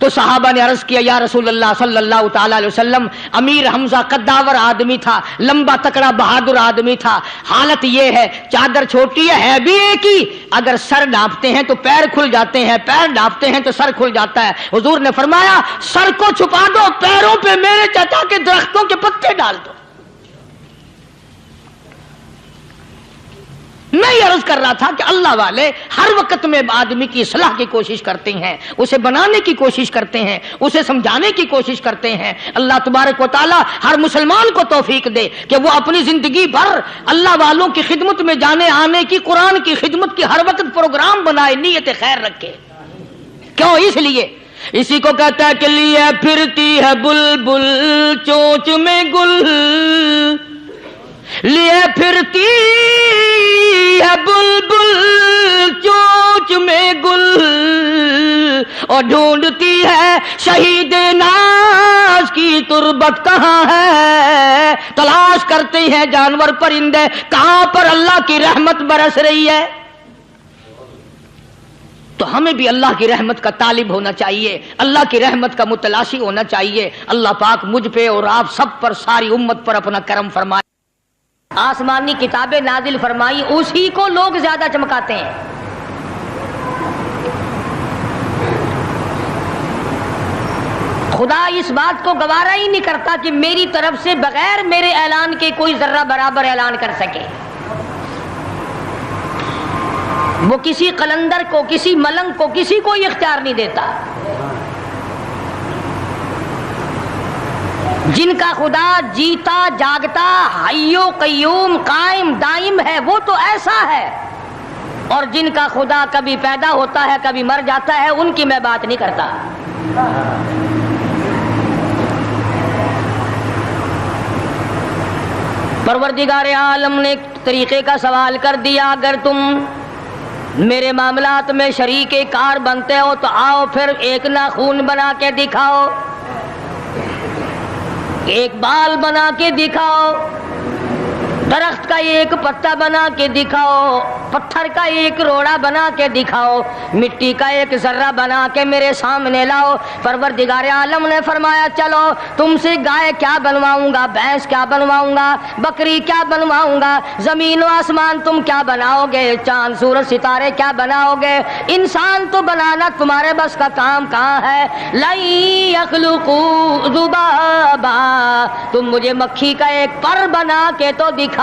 تو صحابہ نے عرض کیا یا رسول اللہ صلی اللہ تعالی علیہ وسلم، امیر حمزہ قداور آدمی تھا، لمبا تکڑا بہادر آدمی تھا، حالت یہ ہے چادر چھوٹی ہے بھی ایک ہی، اگر سر ڈھانپتے ہیں تو پیر کھل جاتے ہیں، پیر ڈھانپتے ہیں تو سر کھل جاتا ہے۔ حضور نے فرمایا سر کو چھپا دو، پیروں پہ میرے چچا کے درختوں کے پتے ڈال دو۔ میں یہ عرض کر رہا تھا کہ اللہ والے ہر وقت میں آدمی کی اصلاح کی کوشش کرتے ہیں، اسے بنانے کی کوشش کرتے ہیں، اسے سمجھانے کی کوشش کرتے ہیں۔ اللہ تبارک و تعالی ہر مسلمان کو توفیق دے کہ وہ اپنی زندگی بھر اللہ والوں کی خدمت میں جانے آنے کی، قرآن کی خدمت کی ہر وقت پروگرام بنائے، نیت خیر رکھے۔ کیوں؟ اس لیے اسی کو کہتا ہے کہ لیے پھرتی ہے بلبل چونچ میں گل، لیے پھرتی ہے بلبل چونچ میں گل، اور ڈھونڈتی ہے شہید ناز کی تربت کہاں ہے، تلاش کرتے ہیں جانور پرندے کہاں پر اللہ کی رحمت برس رہی ہے۔ تو ہمیں بھی اللہ کی رحمت کا طالب ہونا چاہیے، اللہ کی رحمت کا متلاشی ہونا چاہیے۔ اللہ پاک مجھ پہ اور آپ سب پر، ساری امت پر اپنا کرم فرمائے۔ آسمانی کتابیں نازل فرمائی، اسی کو لوگ زیادہ چمکاتے ہیں۔ خدا اس بات کو گوارا ہی نہیں کرتا کہ میری طرف سے بغیر میرے اعلان کے کوئی ذرہ برابر اعلان کر سکے۔ وہ کسی قلندر کو، کسی ملنگ کو، کسی کو اختیار نہیں دیتا۔ جن کا خدا جیتا جاگتا حی و قیوم قائم دائم ہے وہ تو ایسا ہے، اور جن کا خدا کبھی پیدا ہوتا ہے کبھی مر جاتا ہے ان کی میں بات نہیں کرتا۔ پروردگار عالم نے ایک طریقے کا سوال کر دیا، اگر تم میرے معاملات میں شریک کار بنتے ہو تو آؤ پھر ایک ناخون بنا کے دکھاؤ، ایک بال بنا کے دکھاؤ، درخت کا ایک پتا بنا کے دکھاؤ، پتھر کا ایک روڑا بنا کے دکھاؤ، مٹی کا ایک ذرہ بنا کے میرے سامنے لاؤ۔ پروردگار عالم نے فرمایا چلو تم سے گائے کیا بنواؤں گا، بھینس کیا بنواؤں گا، بکری کیا بنواؤں گا، زمین و آسمان تم کیا بناؤ گے، چاند سورج ستارے کیا بناؤ گے، انسان تو بنانا تمہارے بس کا کام کہاں ہے۔ لَن يَخْلُقُوا ذُبَابًا، تم مجھے مکھی کا ایک پر بنا کے تو دکھاؤ۔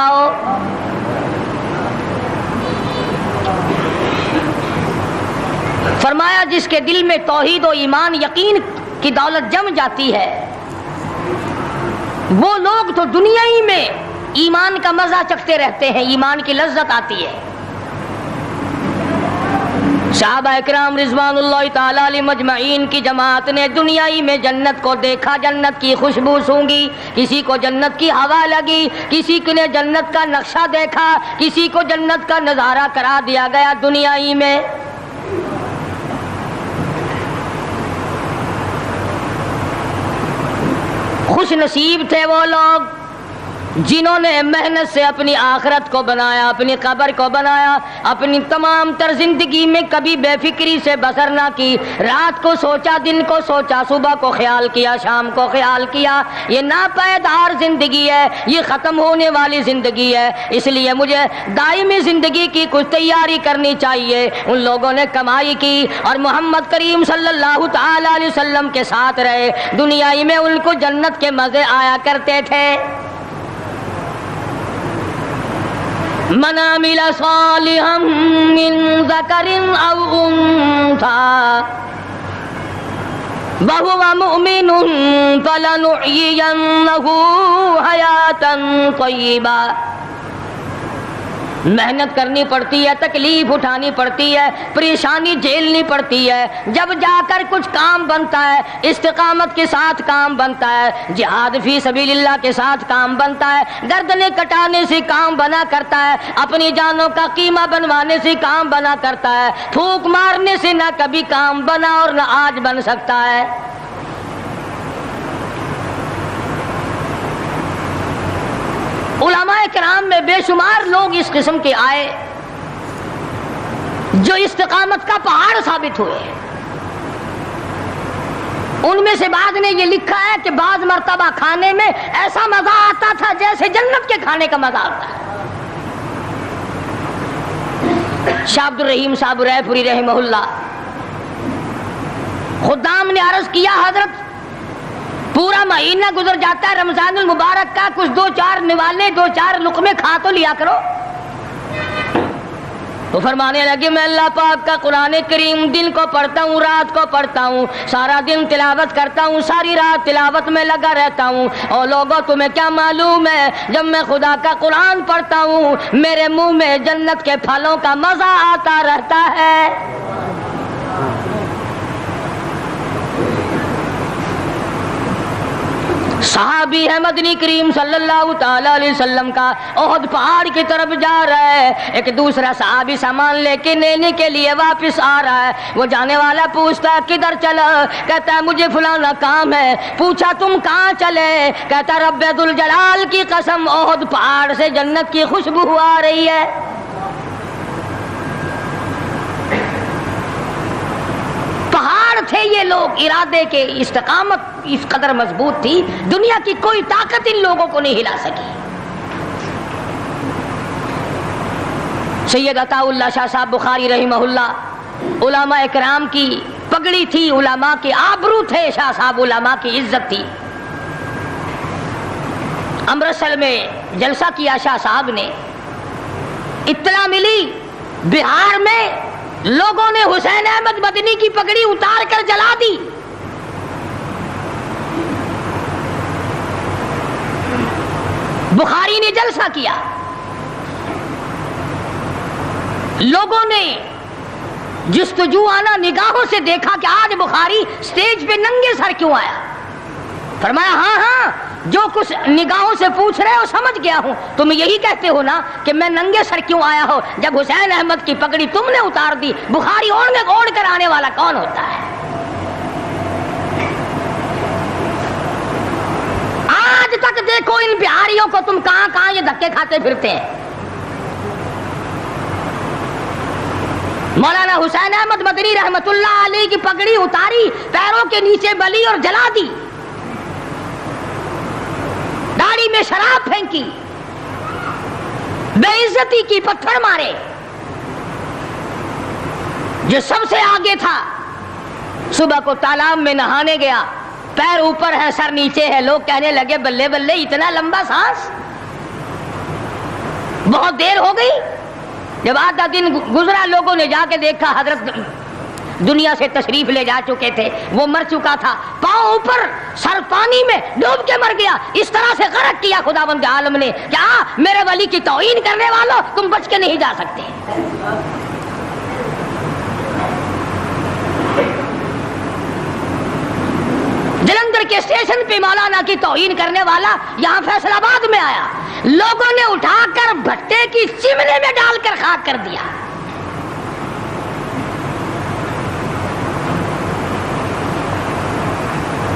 فرمایا جس کے دل میں توحید و ایمان یقین کی دولت جم جاتی ہے وہ لوگ تو دنیا ہی میں ایمان کا مزہ چکھتے رہتے ہیں، ایمان کی لذت آتی ہے۔ صحابہ اکرام رضوان اللہ تعالی علیہ مجمعین کی جماعت نے دنیا ہی میں جنت کو دیکھا، جنت کی خوشبو سونگھی، کسی کو جنت کی ہوا لگی، کسی نے جنت کا نقشہ دیکھا، کسی کو جنت کا نظارہ کرا دیا گیا دنیا ہی میں۔ خوش نصیب تھے وہ لوگ جنہوں نے محنت سے اپنی آخرت کو بنایا، اپنی قبر کو بنایا، اپنی تمام تر زندگی میں کبھی بے فکری سے بسر نہ کی، رات کو سوچا، دن کو سوچا، صبح کو خیال کیا، شام کو خیال کیا۔ یہ ناپائیدار زندگی ہے، یہ ختم ہونے والی زندگی ہے، اس لیے مجھے دائمی زندگی کی کچھ تیاری کرنی چاہیے۔ ان لوگوں نے کمائی کی اور محمد کریم صلی اللہ تعالی علیہ وسلم کے ساتھ رہے، دنیا میں ان کو جنت کے مزے آیا کرتے تھے۔ من عمل صالحا من ذکر او انثى وهو مؤمن فلنحيينه حياة طیبہ۔ محنت کرنی پڑتی ہے، تکلیف اٹھانی پڑتی ہے، پریشانی جھیلنی پڑتی ہے، جب جا کر کچھ کام بنتا ہے، استقامت کے ساتھ کام بنتا ہے، جہاد فی سبیل اللہ کے ساتھ کام بنتا ہے، گردنیں کٹانے سے کام بنا کرتا ہے، اپنی جانوں کا قیمہ بنوانے سے کام بنا کرتا ہے، پھونک مارنے سے نہ کبھی کام بنا اور نہ آج بن سکتا ہے۔ علماء کرام میں بے شمار لوگ اس قسم کے آئے جو استقامت کا پہاڑ ثابت ہوئے، ان میں سے بعض نے یہ لکھا ہے کہ بعض مرتبہ کھانے میں ایسا مزہ آتا تھا جیسے جنت کے کھانے کا مزہ آتا ہے۔ شاہ عبد الرحیم صاحب رائے پوری رحمہ اللہ، خدام نے عرض کیا حضرت پورا مہینہ گزر جاتا ہے رمضان المبارک کا، کچھ دو چار نوالے دو چار لقمے کھا تو لیا کرو۔ تو فرمانے لگے میں اللہ پاک کا قرآن کریم دن کو پڑھتا ہوں، رات کو پڑھتا ہوں، سارا دن تلاوت کرتا ہوں، ساری رات تلاوت میں لگا رہتا ہوں، اور لوگوں تمہیں کیا معلوم ہے جب میں خدا کا قرآن پڑھتا ہوں میرے منہ میں جنت کے پھلوں کا مزہ آتا رہتا ہے۔ صحابی ہے مدنی کریم صلی اللہ تعالی علیہ وسلم کا، احد پہاڑ کی طرف جا رہا ہے، ایک دوسرا صحابی سامان لے کے لینے کے لیے واپس آ رہا ہے، وہ جانے والا پوچھتا ہے کدھر چلا؟ کہتا ہے مجھے فلانا کام ہے۔ پوچھا تم کہاں چلے؟ کہتا رب ذوالجلال کی قسم احد پہاڑ سے جنت کی خوشبو آ رہی ہے۔ پہاڑ تھے یہ لوگ، ارادے کے استقامت اس قدر مضبوط تھی، دنیا کی کوئی طاقت ان لوگوں کو نہیں ہلا سکی۔ سید عطا اللہ شاہ صاحب بخاری رحمہ اللہ، علماء اکرام کی پگڑی تھی، علماء کے آبرو تھے شاہ صاحب، علماء کی عزت تھی۔ امرتسر میں جلسہ کیا شاہ صاحب نے، اطلاع ملی بہار میں لوگوں نے حسین احمد مدنی کی پگڑی اتار کر جلا دی۔ بخاری نے جلسہ کیا، لوگوں نے جستجوانہ نگاہوں سے دیکھا کہ آج بخاری سٹیج پہ ننگے سر کیوں آیا؟ فرمایا ہاں جو کچھ نگاہوں سے پوچھ رہے ہو سمجھ گیا ہوں، تم یہی کہتے ہو نا کہ میں ننگے سر کیوں آیا ہو جب حسین احمد کی پگڑی تم نے اتار دی، بخاری اوڑھ کر آنے والا کون ہوتا ہے؟ آج تک دیکھو ان بہاریوں کو تم کہاں یہ دھکے کھاتے پھرتے ہیں۔ مولانا حسین احمد مدنی رحمت اللہ علیہ کی پگڑی اتاری، پیروں کے نیچے بلی اور جلا دی، داڑھی میں شراب پھینکی، بے عزتی کی، پتھر مارے۔ جو سب سے آگے تھا صبح کو تالاب میں نہانے گیا، پیر اوپر ہے سر نیچے ہے، لوگ کہنے لگے بلے بلے اتنا لمبا سانس، بہت دیر ہو گئی۔ جب آدھا دن گزرا لوگوں نے جا کے دیکھا حضرت دنیا سے تشریف لے جا چکے تھے، وہ مر چکا تھا، پاؤں اوپر سر پانی میں ڈوب کے مر گیا۔ اس طرح سے غرق کیا خداوند عالم نے، کیا میرے ولی کی توہین کرنے والوں تم بچ کے نہیں جا سکتے۔ جلندھر کے اسٹیشن پہ مولانا کی توہین کرنے والا یہاں فیصل آباد میں آیا، لوگوں نے اٹھا کر بھٹے کی چمنے میں ڈال کر خاک کر دیا۔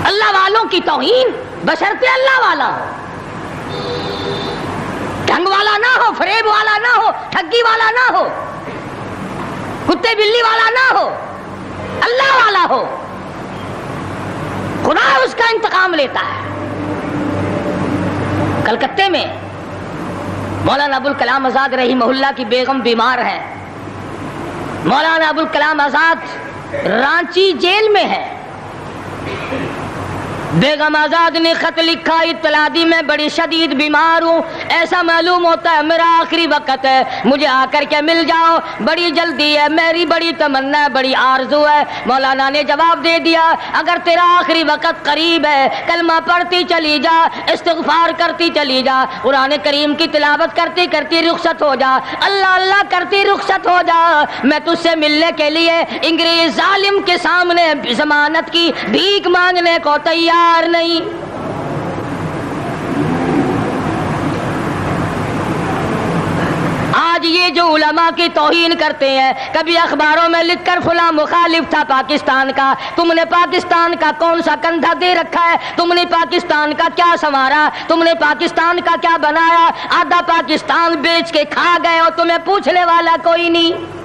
اللہ والوں کی توہین بشرطے اللہ والا ہو، ڈھنگ والا نہ ہو، فریب والا نہ ہو، ٹھگی والا نہ ہو، کتے بلی والا نہ ہو، اللہ والا ہو، خدا اس کا انتقام لیتا ہے۔ کلکتے میں مولانا ابوالکلام آزاد رحمہ اللہ کی بیگم بیمار ہے، مولانا ابوالکلام آزاد رانچی جیل میں ہے۔ بیگم آزاد نے خط لکھا، اطلاع دی میں بڑی شدید بیمار ہوں، ایسا معلوم ہوتا ہے میرا آخری وقت ہے، مجھے آ کر کے مل جاؤ، بڑی جلدی ہے، میری بڑی تمنا ہے، بڑی آرزو ہے۔ مولانا نے جواب دے دیا اگر تیرا آخری وقت قریب ہے کلمہ پڑھتی چلی جا، استغفار کرتی چلی جا، قرآن کریم کی تلاوت کرتی کرتی رخصت ہو جا، اللہ اللہ کرتی رخصت ہو جا، میں تجھ سے ملنے کے لیے انگریز ظالم کے سامنے ضمانت کی بھیک مانگنے کو تیار نہیں۔ آج یہ جو علماء کی توہین کرتے ہیں، کبھی اخباروں میں لکھ کر فلاں مخالف تھا پاکستان کا، تم نے پاکستان کا کون سا کندھا دے رکھا ہے، تم نے پاکستان کا کیا سنوارا، تم نے پاکستان کا کیا بنایا، آدھا پاکستان بیچ کے کھا گئے اور تمہیں پوچھنے والا کوئی نہیں۔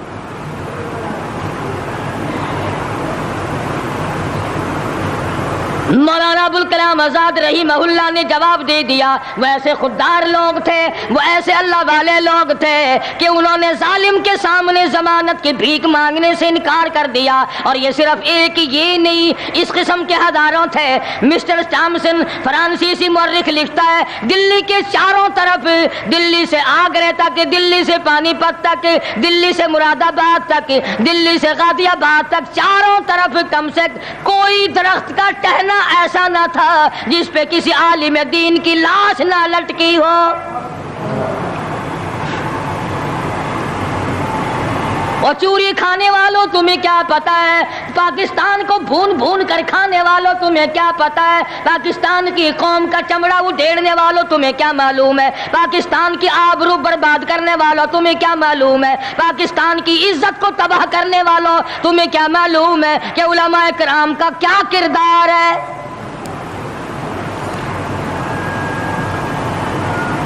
مولانا ابوالکلام آزاد رحمہ اللہ نے جواب دے دیا، وہ ایسے خوددار لوگ تھے، وہ ایسے اللہ والے لوگ تھے کہ انہوں نے ظالم کے سامنے ضمانت کی بھیک مانگنے سے انکار کر دیا. اور یہ صرف ایک یہ نہیں، اس قسم کے ہزاروں تھے. مسٹر ٹامسن فرانسیسی مورخ لکھتا ہے دلی کے چاروں طرف، دلی سے آگرے تک، دلی سے پانی پت تک، دلی سے مراد آباد تک، دلی سے غازی آباد تک، چاروں طرف کم سے کوئی درخت کا ٹہنا ایسا نہ تھا جس پہ کسی عالم دین کی لاش نہ لٹکی ہو. اور چوری کھانے والوں تمہیں کیا پتا ہے، پاکستان کو بھون بھون کر کھانے والوں تمہیں کیا پتا ہے، پاکستان کی قوم کا چمڑا اڈھیڑنے والوں تمہیں کیا معلوم ہے، پاکستان کی آبرو برباد کرنے والوں تمہیں کیا معلوم ہے، پاکستان کی عزت کو تباہ کرنے والوں تمہیں کیا معلوم ہے کہ علماء کرام کا کیا کردار ہے.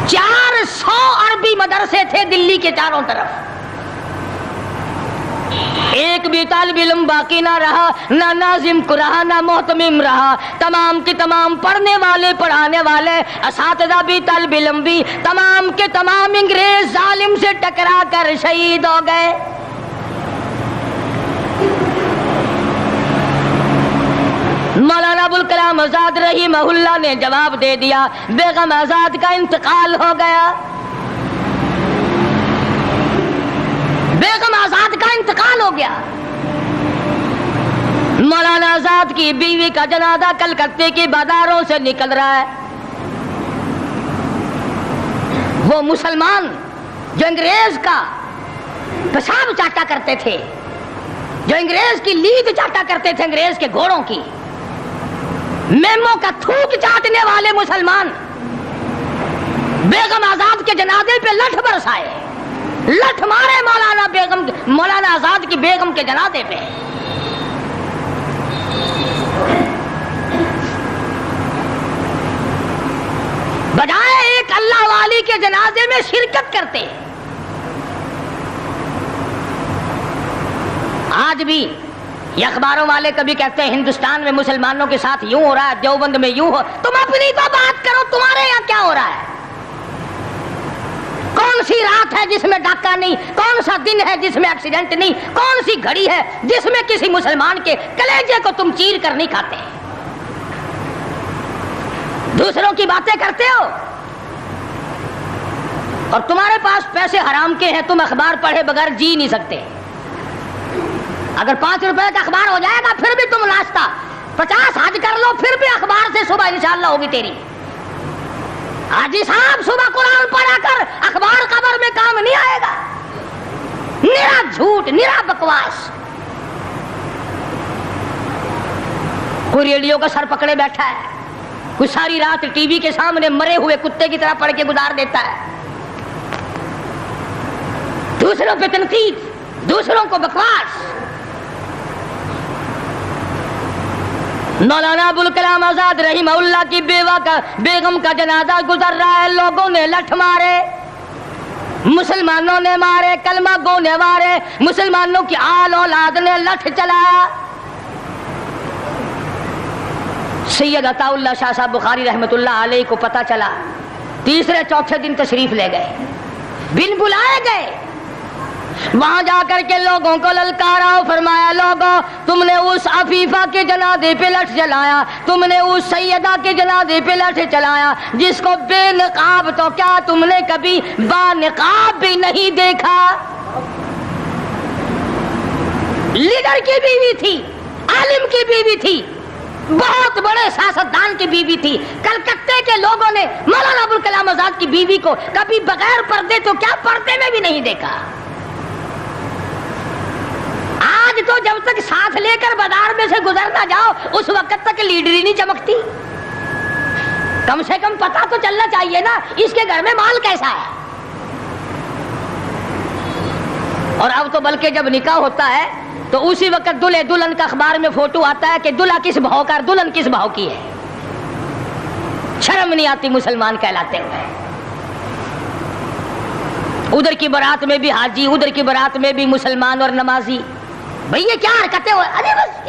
400 عربی مدرسے تھے دلی کے چاروں طرف، ایک بھی طالب علم باقی نہ رہا، نہ ناظم کو رہا، نہ محتمم رہا. تمام کے تمام پڑھنے والے، پڑھانے والے، اساتذہ بھی، طالب علم بھی، تمام کے تمام انگریز ظالم سے ٹکرا کر شہید ہو گئے. مولانا ابوالکلام آزاد رحمہ اللہ نے جواب دے دیا، بیگم آزاد کا انتقال ہو گیا، بیگم آزاد کا انتقال ہو گیا. مولانا آزاد کی بیوی کا جنازہ کلکتے کی بازاروں سے نکل رہا ہے. وہ مسلمان جو انگریز کا پیشاب چاٹا کرتے تھے، جو انگریز کی لید چاٹا کرتے تھے، انگریز کے گھوڑوں کی میموں کا تھوک چاٹنے والے مسلمان بیگم آزاد کے جنازے پہ لٹھ برسائے، لٹھ مارے مولانا آزاد کی بیگم کے جنازے پہ. بجائے ایک اللہ والی کے جنازے میں شرکت کرتے. آج بھی یہ اخباروں والے کبھی کہتے ہیں ہندوستان میں مسلمانوں کے ساتھ یوں ہو رہا ہے، دیوبند میں یوں ہو. تم اپنی تو بات کرو، تمہارے یہاں کیا ہو رہا ہے؟ کون سی رات ہے جس میں ڈاکہ نہیں، کون سا دن ہے جس میں ایکسیڈنٹ نہیں، کون سی گھڑی ہے جس میں کسی مسلمان کے کلیجے کو تم چیر کر نہیں کھاتے؟ دوسروں کی باتیں کرتے ہو اور تمہارے پاس پیسے حرام کے ہیں، تم اخبار پڑھے بغیر جی نہیں سکتے. اگر 5 روپے کا اخبار ہو جائے گا پھر بھی تم ناشتہ 50 حج کر لو، پھر بھی اخبار سے صبح انشاءاللہ ہوگی تیری. حاجی صاحب صبح قرآن پڑھا کر اخبار خبر میں کام نہیں آئے گا. نرا جھوٹ، نرا بکواس. کوئی ریڈیو کا سر پکڑے بیٹھا ہے، کوئی ساری رات ٹی وی کے سامنے مرے ہوئے کتے کی طرح پڑھ کے گزار دیتا ہے. دوسروں پہ تنقید، دوسروں کو بکواس. مولانا ابوالکلام آزاد رحمہ اللہ کی بیگم کا جنازہ گزر رہا ہے، لوگوں نے لٹھ مارے، مسلمانوں نے مارے، کلمہ گو نے مارے، مسلمانوں کی آل اولاد نے لٹھ چلایا. سید عطا اللہ شاہ صاحب بخاری رحمۃ اللہ علیہ کو پتہ چلا، تیسرے چوتھے دن تشریف لے گئے، بن بلائے گئے. وہاں جا کر کے لوگوں کو للکارا، فرمایا لوگوں تم نے اس عفیفہ کے جنازے پہ لٹھ چلایا، تم نے اس سیدہ کے جنازے پہ لٹھ چلایا جس کو بے نقاب تو کیا تم نے کبھی با نقاب بھی نہیں دیکھا. لیڈر کی بیوی تھی، عالم کی بیوی تھی، بہت بڑے سیاستدان کی بیوی تھی. کلکتے کے لوگوں نے مولانا ابوالکلام آزاد کی بیوی کو کبھی بغیر پردے تو کیا پردے میں بھی نہیں دیکھا. آج تو جب تک ساتھ لے کر بازار میں سے گزر نہ جاؤ اس وقت تک لیڈری نہیں چمکتی. کم سے کم پتہ تو چلنا چاہیے نا اس کے گھر میں مال کیسا ہے. اور اب تو بلکہ جب نکاح ہوتا ہے تو اسی وقت دلہے دلہن کا اخبار میں فوٹو آتا ہے کہ دلہا کس بھاؤ کا، دلہن کس بھاؤ کی ہے. شرم نہیں آتی مسلمان کہلاتے ہوئے. ادھر کی بارات میں بھی حاجی، ادھر کی بارات میں بھی مسلمان اور نمازی. بھئی یہ کیا حرکتیں ہو؟ ارے بس